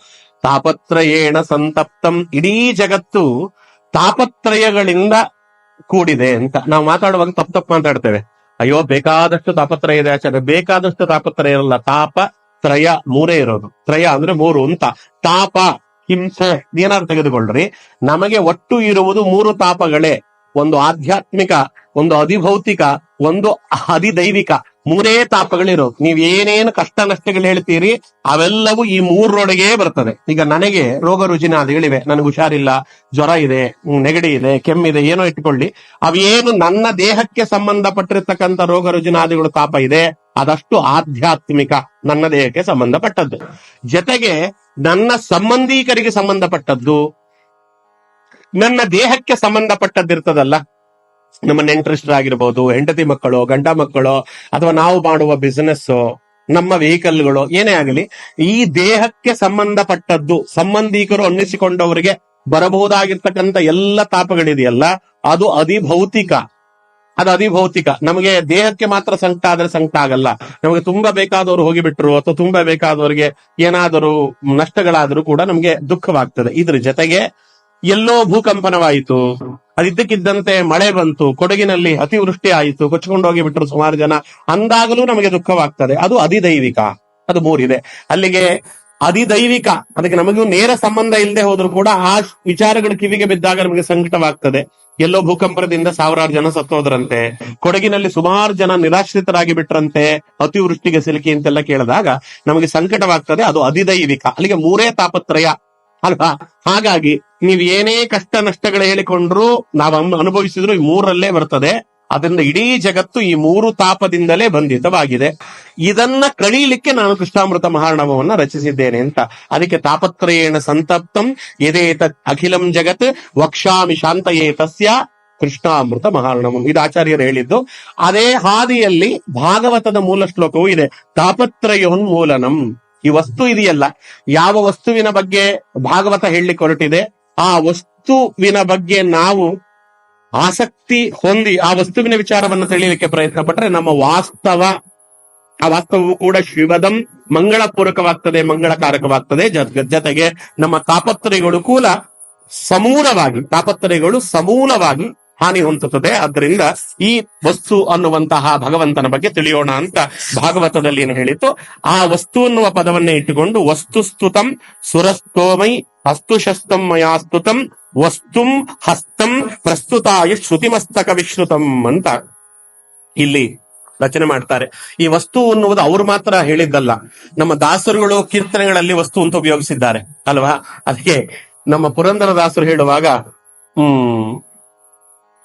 ತಾಪತ್ರಯೇಣ ಸಂತಪ್ತಂ, ಇಡೀ ಜಗತ್ತು ತಾಪತ್ರಯಗಳಿಂದ ಕೂಡಿದೆ ಅಂತ. ನಾವು ಮಾತಾಡುವಾಗ ತಪ್ಪು ಮಾತಾಡ್ತೇವೆ. ಅಯ್ಯೋ ಬೇಕಾದಷ್ಟು ತಾಪತ್ರಯ ಇದೆ ಆಚಾರ್ಯ. ಬೇಕಾದಷ್ಟು ತಾಪತ್ರಯ ಇರಲ್ಲ, ತಾಪತ್ರಯ ಮೂರೇ ಇರೋದು. ತ್ರಯ ಅಂದ್ರೆ ಮೂರು ಅಂತ. ತಾಪ ಹಿಂಸೆ ಏನಾದ್ರು ತೆಗೆದುಕೊಳ್ಳ್ರಿ, ನಮಗೆ ಒಟ್ಟು ಇರುವುದು ಮೂರು ತಾಪಗಳೇ. ಒಂದು ಆಧ್ಯಾತ್ಮಿಕ, ಒಂದು ಅಧಿಭೌತಿಕ, ಒಂದು ಅಧಿದೈವಿಕ. ಮೂರೇ ತಾಪಗಳಿರೋದು. ನೀವ್ ಏನೇನು ಕಷ್ಟ ನಷ್ಟಗಳು ಹೇಳ್ತೀರಿ ಅವೆಲ್ಲವೂ ಈ ಮೂರರೊಳಗೆ ಬರ್ತದೆ. ಈಗ ನನಗೆ ರೋಗ ರುಜಿನಾದಿಗಳಿವೆ, ನನಗೆ ಹುಷಾರಿಲ್ಲ, ಜ್ವರ ಇದೆ, ನೆಗಡಿ ಇದೆ, ಕೆಮ್ಮಿದೆ, ಏನೋ ಇಟ್ಕೊಳ್ಳಿ, ಅವೇನು ನನ್ನ ದೇಹಕ್ಕೆ ಸಂಬಂಧಪಟ್ಟಿರ್ತಕ್ಕಂಥ ರೋಗ ರುಜಿನಾದಿಗಳು ತಾಪ ಇದೆ, ಅದಷ್ಟು ಆಧ್ಯಾತ್ಮಿಕ, ನನ್ನ ದೇಹಕ್ಕೆ ಸಂಬಂಧಪಟ್ಟದ್ದು. ಜೊತೆಗೆ ನನ್ನ ಸಂಬಂಧಿಕರಿಗೆ ಸಂಬಂಧಪಟ್ಟದ್ದು, ನನ್ನ ದೇಹಕ್ಕೆ ಸಂಬಂಧಪಟ್ಟದ್ದಿರ್ತದಲ್ಲ, ನಮ್ಮ ನೆಂಟರಿಷ್ಟರಾಗಿರ್ಬೋದು, ಹೆಂಡತಿ ಮಕ್ಕಳು, ಗಂಡ ಮಕ್ಕಳು, ಅಥವಾ ನಾವು ಮಾಡುವ ಬಿಸಿನೆಸ್, ನಮ್ಮ ವೆಹಿಕಲ್ಗಳು, ಏನೇ ಆಗಲಿ, ಈ ದೇಹಕ್ಕೆ ಸಂಬಂಧಪಟ್ಟದ್ದು, ಸಂಬಂಧಿಕರು ಅನ್ನಿಸಿಕೊಂಡವರಿಗೆ ಬರಬಹುದಾಗಿರ್ತಕ್ಕಂಥ ಎಲ್ಲ ತಾಪಗಳಿದೆಯಲ್ಲ, ಅದು ಅಧಿಭೌತಿಕ. ಅದು ಅಧಿಭೌತಿಕ. ನಮಗೆ ದೇಹಕ್ಕೆ ಮಾತ್ರ ಸಂಕಟ ಆದ್ರೆ ಸಂಕಟ ಆಗಲ್ಲ. ನಮಗೆ ತುಂಬಾ ಬೇಕಾದವರು ಹೋಗಿಬಿಟ್ರು ಅಥವಾ ತುಂಬಾ ಬೇಕಾದವರಿಗೆ ಏನಾದರೂ ನಷ್ಟಗಳಾದ್ರೂ ಕೂಡ ನಮ್ಗೆ ದುಃಖವಾಗ್ತದೆ. ಇದ್ರ ಜೊತೆಗೆ ಎಲ್ಲೋ ಭೂಕಂಪನವಾಯಿತು, ಅದಿದ್ದಕ್ಕಿದ್ದಂತೆ ಮಳೆ ಬಂತು, ಕೊಡಗಿನಲ್ಲಿ ಅತಿವೃಷ್ಟಿ ಆಯಿತು, ಕೊಚ್ಕೊಂಡು ಹೋಗಿ ಬಿಟ್ರು ಸುಮಾರು ಜನ, ಅಂದಾಗಲೂ ನಮಗೆ ದುಃಖವಾಗ್ತದೆ. ಅದು ಅಧಿದೈವಿಕ. ಅದು ಮೂರಿದೆ. ಅಲ್ಲಿಗೆ ಅಧಿದೈವಿಕ, ಅದಕ್ಕೆ ನಮಗೂ ನೇರ ಸಂಬಂಧ ಇಲ್ಲದೆ ಹೋದ್ರು ಕೂಡ ಆ ವಿಚಾರಗಳು ಕಿವಿಗೆ ಬಿದ್ದಾಗ ನಮಗೆ ಸಂಕಟವಾಗ್ತದೆ. ಎಲ್ಲೋ ಭೂಕಂಪನದಿಂದ ಸಾವಿರಾರು ಜನ ಸತ್ತೋದ್ರಂತೆ, ಕೊಡಗಿನಲ್ಲಿ ಸುಮಾರು ಜನ ನಿರಾಶ್ರಿತರಾಗಿ ಬಿಟ್ರಂತೆ, ಅತಿವೃಷ್ಟಿಗೆ ಸಿಲುಕಿ ಅಂತೆಲ್ಲ ಕೇಳಿದಾಗ ನಮಗೆ ಸಂಕಟವಾಗ್ತದೆ. ಅದು ಅಧಿದೈವಿಕ. ಅಲ್ಲಿಗೆ ಮೂರೇ ತಾಪತ್ರಯ ಅಲ್ವಾ. ಹಾಗಾಗಿ ನೀವ್ ಏನೇ ಕಷ್ಟ ನಷ್ಟಗಳು ಹೇಳಿಕೊಂಡ್ರು, ನಾವು ಅನುಭವಿಸಿದ್ರು ಈ ಮೂರಲ್ಲೇ ಬರ್ತದೆ. ಅದರಿಂದ ಇಡೀ ಜಗತ್ತು ಈ ಮೂರು ತಾಪದಿಂದಲೇ ಬಂಧಿತವಾಗಿದೆ. ಇದನ್ನ ಕಳೀಲಿಕ್ಕೆ ನಾನು ಕೃಷ್ಣಾಮೃತ ಮಹಾರ್ಣವನ್ನ ರಚಿಸಿದ್ದೇನೆ ಅಂತ. ಅದಕ್ಕೆ ತಾಪತ್ರಯೇಣ ಸಂತಪ್ತಂ ಯದೇತ ಅಖಿಲಂ ಜಗತ್ ವಕ್ಷಾಮಿ ಶಾಂತಯೇ ತಸ್ಯ ಕೃಷ್ಣಾಮೃತ ಮಹಾರ್ಣವಂ. ಇದು ಆಚಾರ್ಯರು ಹೇಳಿದ್ದು. ಅದೇ ಹಾದಿಯಲ್ಲಿ ಭಾಗವತದ ಮೂಲ ಶ್ಲೋಕವೂ ಇದೆ. ತಾಪತ್ರಯೋನ್ಮೂಲನಂ. ಈ ವಸ್ತು ಇದೆಯಲ್ಲ, ಯಾವ ವಸ್ತುವಿನ ಬಗ್ಗೆ ಭಾಗವತ ಹೇಳಲಿಕ್ಕೆ ಹೊರಟಿದೆ, ಆ ವಸ್ತುವಿನ ಬಗ್ಗೆ ನಾವು ಆಸಕ್ತಿ ಹೊಂದಿ ಆ ವಸ್ತುವಿನ ವಿಚಾರವನ್ನು ತಿಳಿಯಲಿಕ್ಕೆ ಪ್ರಯತ್ನ ಪಟ್ರೆ ನಮ್ಮ ಆ ವಾಸ್ತವವು ಕೂಡ ಶಿವದಂ ಮಂಗಳಪೂರಕವಾಗ್ತದೆ, ಮಂಗಳಕಾರಕವಾಗ್ತದೆ. ಜೊತೆಗೆ ನಮ್ಮ ತಾಪತ್ರಯಗಳು ಕೂಡ ಸಮೂಲವಾಗಿ ಹಾನಿ ಹೊಂದುತ್ತದೆ. ಆದ್ದರಿಂದ ಈ ವಸ್ತು ಅನ್ನುವಂತಹ ಭಗವಂತನ ಬಗ್ಗೆ ತಿಳಿಯೋಣ ಅಂತ ಭಾಗವತದಲ್ಲಿ ಏನು ಹೇಳಿತ್ತು, ಆ ವಸ್ತು ಅನ್ನುವ ಪದವನ್ನೇ ಇಟ್ಟುಕೊಂಡು ವಸ್ತುಸ್ತುತಂ ಸುರಸ್ತೋಮೈ ಹಸ್ತುಶಸ್ತಂ ಮಯಾಸ್ತುತಂ ವಸ್ತುಂ ಹಸ್ತಂ ಪ್ರಸ್ತುತಾಯ ಶ್ರುತಿಮಸ್ತಕ ವಿಶ್ರುತಂ ಅಂತ ಇಲ್ಲಿ ರಚನೆ ಮಾಡ್ತಾರೆ. ಈ ವಸ್ತು ಅನ್ನುವುದು ಅವರು ಮಾತ್ರ ಹೇಳಿದ್ದಲ್ಲ, ನಮ್ಮ ದಾಸರುಗಳು ಕೀರ್ತನೆಗಳಲ್ಲಿ ವಸ್ತು ಅಂತ ಉಪಯೋಗಿಸಿದ್ದಾರೆ ಅಲ್ವಾ. ಅದಕ್ಕೆ ನಮ್ಮ ಪುರಂದರ ದಾಸರು ಹೇಳುವಾಗ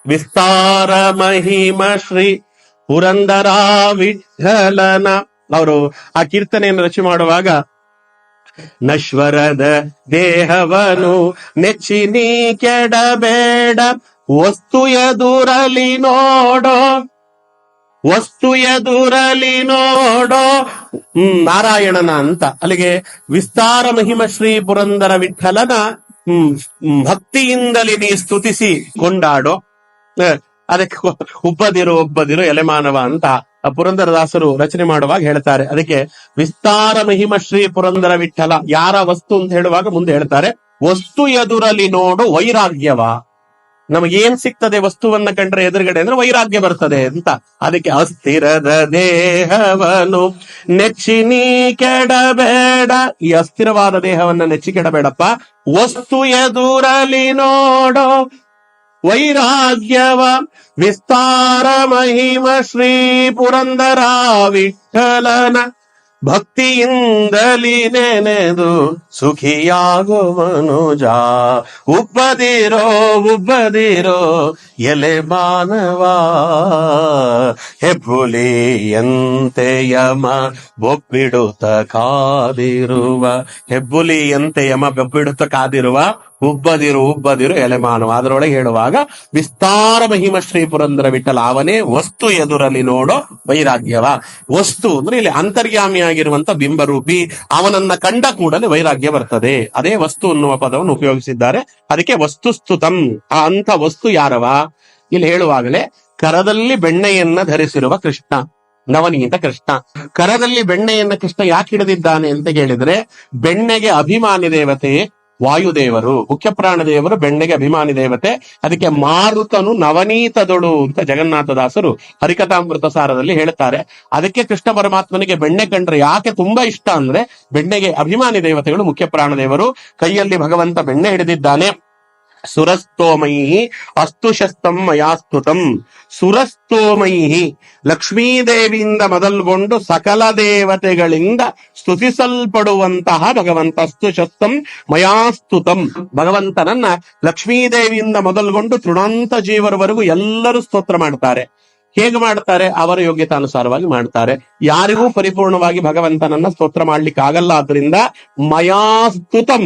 ವಿಸ್ತಾರ ಮಹಿಮ ಶ್ರೀ ಪುರಂದರ ವಿಠಲನ, ಅವರು ಆ ಕೀರ್ತನೆಯನ್ನು ರಚನೆ ಮಾಡುವಾಗ ನಶ್ವರದ ದೇಹವನು ನೆಚ್ಚಿ ನೀ ಕೆಡಬೇಡ, ವಸ್ತು ಎದುರಲಿ ನೋಡೋ ನಾರಾಯಣನ ಅಂತ. ಅಲ್ಲಿಗೆ ವಿಸ್ತಾರ ಮಹಿಮ ಶ್ರೀ ಪುರಂದರ ವಿಠಲನ ಭಕ್ತಿಯಿಂದಲೇ ನೀ ಸ್ತುತಿಸಿ ಕೊಂಡಾಡೋ. ಅದಕ್ಕೆ ಒಬ್ಬದಿರು ಎಲೆಮಾನವ ಅಂತ ಪುರಂದರದಾಸರು ರಚನೆ ಮಾಡುವಾಗ ಹೇಳ್ತಾರೆ. ಅದಕ್ಕೆ ವಿಸ್ತಾರ ಮಹಿಮ ಶ್ರೀ ಪುರಂದರ ವಿಠಲ ಯಾರ ವಸ್ತು ಅಂತ ಹೇಳುವಾಗ ಮುಂದೆ ಹೇಳ್ತಾರೆ, ವಸ್ತು ಎದುರಲಿ ನೋಡು ವೈರಾಗ್ಯವ. ನಮಗೇನ್ ಸಿಗ್ತದೆ ವಸ್ತುವನ್ನ ಕಂಡ್ರೆ ಎದುರುಗಡೆ ಅಂದ್ರೆ ವೈರಾಗ್ಯ ಬರ್ತದೆ ಅಂತ. ಅದಕ್ಕೆ ಅಸ್ಥಿರದ ದೇಹವನು ನೆಚ್ಚಿ ನೀ ಕೆಡಬೇಡ, ಈ ಅಸ್ಥಿರವಾದ ದೇಹವನ್ನ ನೆಚ್ಚಿ ಕೆಡಬೇಡಪ್ಪ, ವಸ್ತು ಎದುರಲಿ ನೋಡೋ ವೈರಾಗ್ಯವ. ವಿಸ್ತಾರ ಮಹಿಮ ಶ್ರೀ ಪುರಂದರ ವಿಠಲನ ಭಕ್ತಿಯಿಂದಲಿ ನೆನೆದು ಸುಖಿಯಾಗೋ ಮನುಜ. ಉಬ್ಬದಿರೋ ಎಲೆ ಮಾನವ, ಹೆಬ್ಬುಲಿಯಂತೆ ಯಮ ಬೊಬ್ಬಿಡುತ್ತ ಕಾದಿರುವ, ಹೆಬ್ಬುಲಿಯಂತೆ ಯಮ ಬೊಬ್ಬಿಡುತ್ತ ಕಾದಿರುವ ಉಬ್ಬದಿರು ಎಲೆ ಮಾನವ. ಅದರೊಳಗೆ ಹೇಳುವಾಗ ವಿಸ್ತಾರ ಮಹಿಮ ಶ್ರೀ ಪುರಂದರ ವಿಠಲ ಅವನೇ ವಸ್ತು ಎದುರಲಿ ನೋಡೋ ವೈರಾಗ್ಯವ. ವಸ್ತು ಅಂದ್ರೆ ಇಲ್ಲಿ ಅಂತರ್ಯಾಮಿಯಾಗಿರುವಂತ ಬಿಂಬರೂಪಿ, ಅವನನ್ನ ಕಂಡ ಕೂಡಲೇ ವೈರಾಗ್ಯ ಬರ್ತದೆ. ಅದೇ ವಸ್ತು ಅನ್ನುವ ಪದವನ್ನು ಉಪಯೋಗಿಸಿದ್ದಾರೆ. ಅದಕ್ಕೆ ವಸ್ತುಸ್ತುತಂ. ಆ ಅಂತ ವಸ್ತು ಯಾರವ ಇಲ್ಲಿ ಹೇಳುವಾಗಲೇ ಕರದಲ್ಲಿ ಬೆಣ್ಣೆಯನ್ನ ಧರಿಸಿರುವ ಕೃಷ್ಣ, ನವನೀತ ಕೃಷ್ಣ. ಕರದಲ್ಲಿ ಬೆಣ್ಣೆಯನ್ನ ಕೃಷ್ಣ ಯಾಕೆ ಹಿಡಿದಿದ್ದಾನೆ ಅಂತ ಹೇಳಿದ್ರೆ, ಬೆಣ್ಣೆಗೆ ಅಭಿಮಾನಿ ದೇವತೆ ವಾಯುದೇವರು, ಮುಖ್ಯ ಪ್ರಾಣದೇವರು ಬೆಣ್ಣೆಗೆ ಅಭಿಮಾನಿ ದೇವತೆ. ಅದಕ್ಕೆ ಮಾರುತನು ನವನೀತದೊಳು ಅಂತ ಜಗನ್ನಾಥದಾಸರು ಹರಿಕಥಾಮೃತ ಸಾರದಲ್ಲಿ ಹೇಳ್ತಾರೆ. ಅದಕ್ಕೆ ಕೃಷ್ಣ ಪರಮಾತ್ಮನಿಗೆ ಬೆಣ್ಣೆ ಕಂಡ್ರೆ ಯಾಕೆ ತುಂಬಾ ಇಷ್ಟ ಅಂದ್ರೆ, ಬೆಣ್ಣೆಗೆ ಅಭಿಮಾನಿ ದೇವತೆಗಳು ಮುಖ್ಯ ಪ್ರಾಣದೇವರು. ಕೈಯಲ್ಲಿ ಭಗವಂತ ಬೆಣ್ಣೆ ಹಿಡಿದಿದ್ದಾನೆ. ಸುರಸ್ತೋಮೈಹಿ ಅಸ್ತುಶಸ್ತಂ ಮಯಾಸ್ತುತಂ. ಸುರಸ್ತೋಮೈಹಿ ಲಕ್ಷ್ಮೀದೇವಿಯಿಂದ ಮೊದಲ್ಗೊಂಡು ಸಕಲ ದೇವತೆಗಳಿಂದ ಸ್ತುತಿಸಲ್ಪಡುವಂತಹ ಭಗವಂತ. ಅಸ್ತುಶಸ್ತಂ ಮಯಾಸ್ತುತಂ. ಭಗವಂತನನ್ನ ಲಕ್ಷ್ಮೀದೇವಿಯಿಂದ ಮೊದಲ್ಗೊಂಡು ತೃಣಾಂತ ಜೀವರವರೆಗೂ ಎಲ್ಲರೂ ಸ್ತೋತ್ರ ಮಾಡ್ತಾರೆ. ಹೇಗೆ ಮಾಡ್ತಾರೆ? ಅವರ ಯೋಗ್ಯತಾನುಸಾರವಾಗಿ ಮಾಡ್ತಾರೆ. ಯಾರಿಗೂ ಪರಿಪೂರ್ಣವಾಗಿ ಭಗವಂತನನ್ನ ಸ್ತೋತ್ರ ಮಾಡ್ಲಿಕ್ಕೆ ಆಗಲ್ಲ. ಆದ್ರಿಂದ ಮಯಾಸ್ತುತಂ.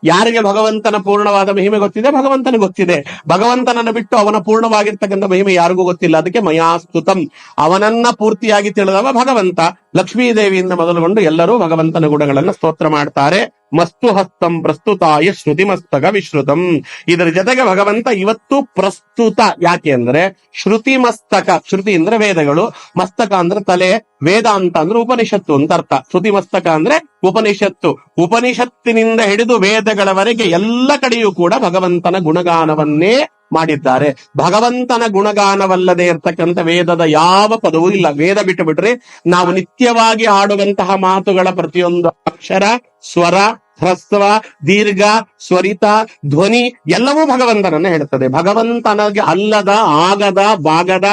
ಯಾರಿಗೆ ಭಗವಂತನ ಪೂರ್ಣವಾದ ಮಹಿಮೆ ಗೊತ್ತಿದೆ, ಭಗವಂತನಿಗೆ ಗೊತ್ತಿದೆ. ಭಗವಂತನನ್ನು ಬಿಟ್ಟು ಅವನ ಪೂರ್ಣವಾಗಿರ್ತಕ್ಕಂಥ ಮಹಿಮೆ ಯಾರಿಗೂ ಗೊತ್ತಿಲ್ಲ. ಅದಕ್ಕೆ ಮಯಾಸ್ತುತಂ. ಅವನನ್ನ ಪೂರ್ತಿಯಾಗಿ ತಿಳಿದವ ಭಗವಂತ. ಲಕ್ಷ್ಮೀದೇವಿಯಿಂದ ಮೊದಲುಗೊಂಡು ಎಲ್ಲರೂ ಭಗವಂತನ ಗುಣಗಳನ್ನ ಸ್ತೋತ್ರ ಮಾಡ್ತಾರೆ. ಮಸ್ತು ಹಸ್ತಂ ಪ್ರಸ್ತುತಾಯ ಶ್ರುತಿಮಸ್ತಕ ವಿಶ್ರುತಂ. ಇದರ ಜೊತೆಗೆ ಭಗವಂತ ಇವತ್ತು ಪ್ರಸ್ತುತ. ಯಾಕೆ ಅಂದ್ರೆ ಶ್ರುತಿ ಮಸ್ತಕ, ಶ್ರುತಿ ಅಂದ್ರೆ ವೇದಗಳು, ಮಸ್ತಕ ಅಂದ್ರೆ ತಲೆ, ವೇದಾಂತ ಅಂದ್ರೆ ಉಪನಿಷತ್ತು ಅಂತ ಅರ್ಥ. ಶ್ರುತಿ ಮಸ್ತಕ ಅಂದ್ರೆ ಉಪನಿಷತ್ತು. ಉಪನಿಷತ್ತಿನಿಂದ ಹಿಡಿದು ವೇದಗಳವರೆಗೆ ಎಲ್ಲ ಕಡೆಯೂ ಕೂಡ ಭಗವಂತನ ಗುಣಗಾನವನ್ನೇ ಮಾಡಿದ್ದಾರೆ. ಭಗವಂತನ ಗುಣಗಾನವಲ್ಲದೆ ಇರ್ತಕ್ಕಂಥ ವೇದದ ಯಾವ ಪದವೂ ಇಲ್ಲ. ವೇದ ಬಿಟ್ಟು ಬಿಟ್ರೆ ನಾವು ನಿತ್ಯವಾಗಿ ಆಡುವಂತಹ ಮಾತುಗಳ ಪ್ರತಿಯೊಂದು ಅಕ್ಷರ, ಸ್ವರ, ಹ್ರಸ್ವ, ದೀರ್ಘ, ಸ್ವರಿತ, ಧ್ವನಿ ಎಲ್ಲವೂ ಭಗವಂತನನ್ನ ಹೇಳುತ್ತದೆ. ಭಗವಂತನಿಗೆ ಅಲ್ಲದ, ಆಗದ, ಬಾಗದ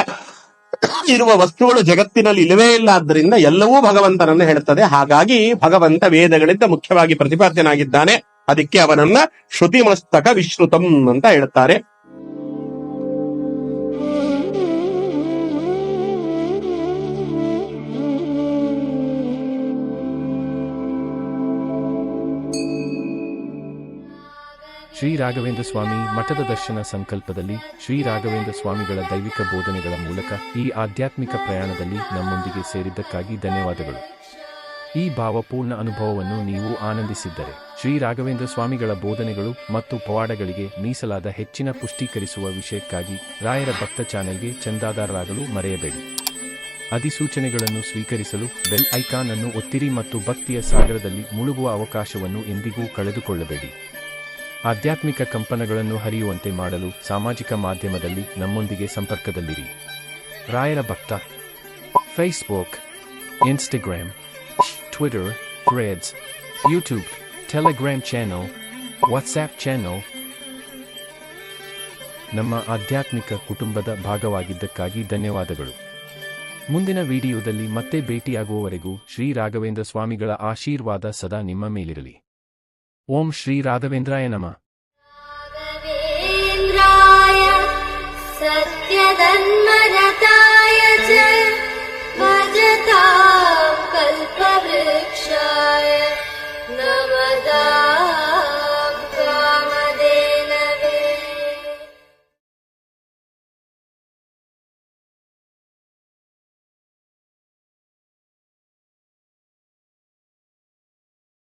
ಇರುವ ವಸ್ತುಗಳು ಜಗತ್ತಿನಲ್ಲಿ ಇಲ್ಲವೇ ಇಲ್ಲ. ಆದ್ದರಿಂದ ಎಲ್ಲವೂ ಭಗವಂತನನ್ನ ಹೇಳುತ್ತದೆ. ಹಾಗಾಗಿ ಭಗವಂತ ವೇದಗಳಿಂದ ಮುಖ್ಯವಾಗಿ ಪ್ರತಿಪಾದ್ಯನಾಗಿದ್ದಾನೆ. ಅದಕ್ಕೆ ಅವನನ್ನ ಶ್ರುತಿ ಮಸ್ತಕ ವಿಶ್ರುತಂ ಅಂತ ಹೇಳ್ತಾರೆ. ಶ್ರೀ ರಾಘವೇಂದ್ರ ಸ್ವಾಮಿ ಮಠದ ದರ್ಶನ ಸಂಕಲ್ಪದಲ್ಲಿ ಶ್ರೀ ರಾಘವೇಂದ್ರ ಸ್ವಾಮಿಗಳ ದೈವಿಕ ಬೋಧನೆಗಳ ಮೂಲಕ ಈ ಆಧ್ಯಾತ್ಮಿಕ ಪ್ರಯಾಣದಲ್ಲಿ ನಮ್ಮೊಂದಿಗೆ ಸೇರಿದ್ದಕ್ಕಾಗಿ ಧನ್ಯವಾದಗಳು. ಈ ಭಾವಪೂರ್ಣ ಅನುಭವವನ್ನು ನೀವು ಆನಂದಿಸಿದ್ದರೆ ಶ್ರೀ ರಾಘವೇಂದ್ರ ಸ್ವಾಮಿಗಳ ಬೋಧನೆಗಳು ಮತ್ತು ಪವಾಡಗಳಿಗೆ ಮೀಸಲಾದ ಹೆಚ್ಚಿನ ಪುಷ್ಟೀಕರಿಸುವ ವಿಷಯಕ್ಕಾಗಿ ರಾಯರ ಭಕ್ತ ಚಾನೆಲ್ಗೆ ಚಂದಾದಾರರಾಗಲು ಮರೆಯಬೇಡಿ. ಅಧಿಸೂಚನೆಗಳನ್ನು ಸ್ವೀಕರಿಸಲು ಬೆಲ್ ಐಕಾನ್ ಅನ್ನು ಒತ್ತಿರಿ ಮತ್ತು ಭಕ್ತಿಯ ಸಾಗರದಲ್ಲಿ ಮುಳುಗುವ ಅವಕಾಶವನ್ನು ಎಂದಿಗೂ ಕಳೆದುಕೊಳ್ಳಬೇಡಿ. ಆಧ್ಯಾತ್ಮಿಕ ಕಂಪನಗಳನ್ನು ಹರಿಯುವಂತೆ ಮಾಡಲು ಸಾಮಾಜಿಕ ಮಾಧ್ಯಮದಲ್ಲಿ ನಮ್ಮೊಂದಿಗೆ ಸಂಪರ್ಕದಲ್ಲಿರಿ. ರಾಯರ ಭಕ್ತ Facebook, Instagram, Twitter, Threads, YouTube, Telegram channel, WhatsApp channel ನಮ್ಮ ಆಧ್ಯಾತ್ಮಿಕ ಕುಟುಂಬದ ಭಾಗವಾಗಿದ್ದಕ್ಕಾಗಿ ಧನ್ಯವಾದಗಳು. ಮುಂದಿನ ವಿಡಿಯೋದಲ್ಲಿ ಮತ್ತೆ ಭೇಟಿಯಾಗುವವರೆಗೂ ಶ್ರೀ ರಾಘವೇಂದ್ರ ಸ್ವಾಮಿಗಳ ಆಶೀರ್ವಾದ ಸದಾ ನಿಮ್ಮ ಮೇಲಿರಲಿ. ಓಂ ಶ್ರೀ ರಾಘವೇಂದ್ರಾಯ ನಮಃ. ರಾಘವೇಂದ್ರಾಯ ಸತ್ಯಧನ್ಮರತಾಯ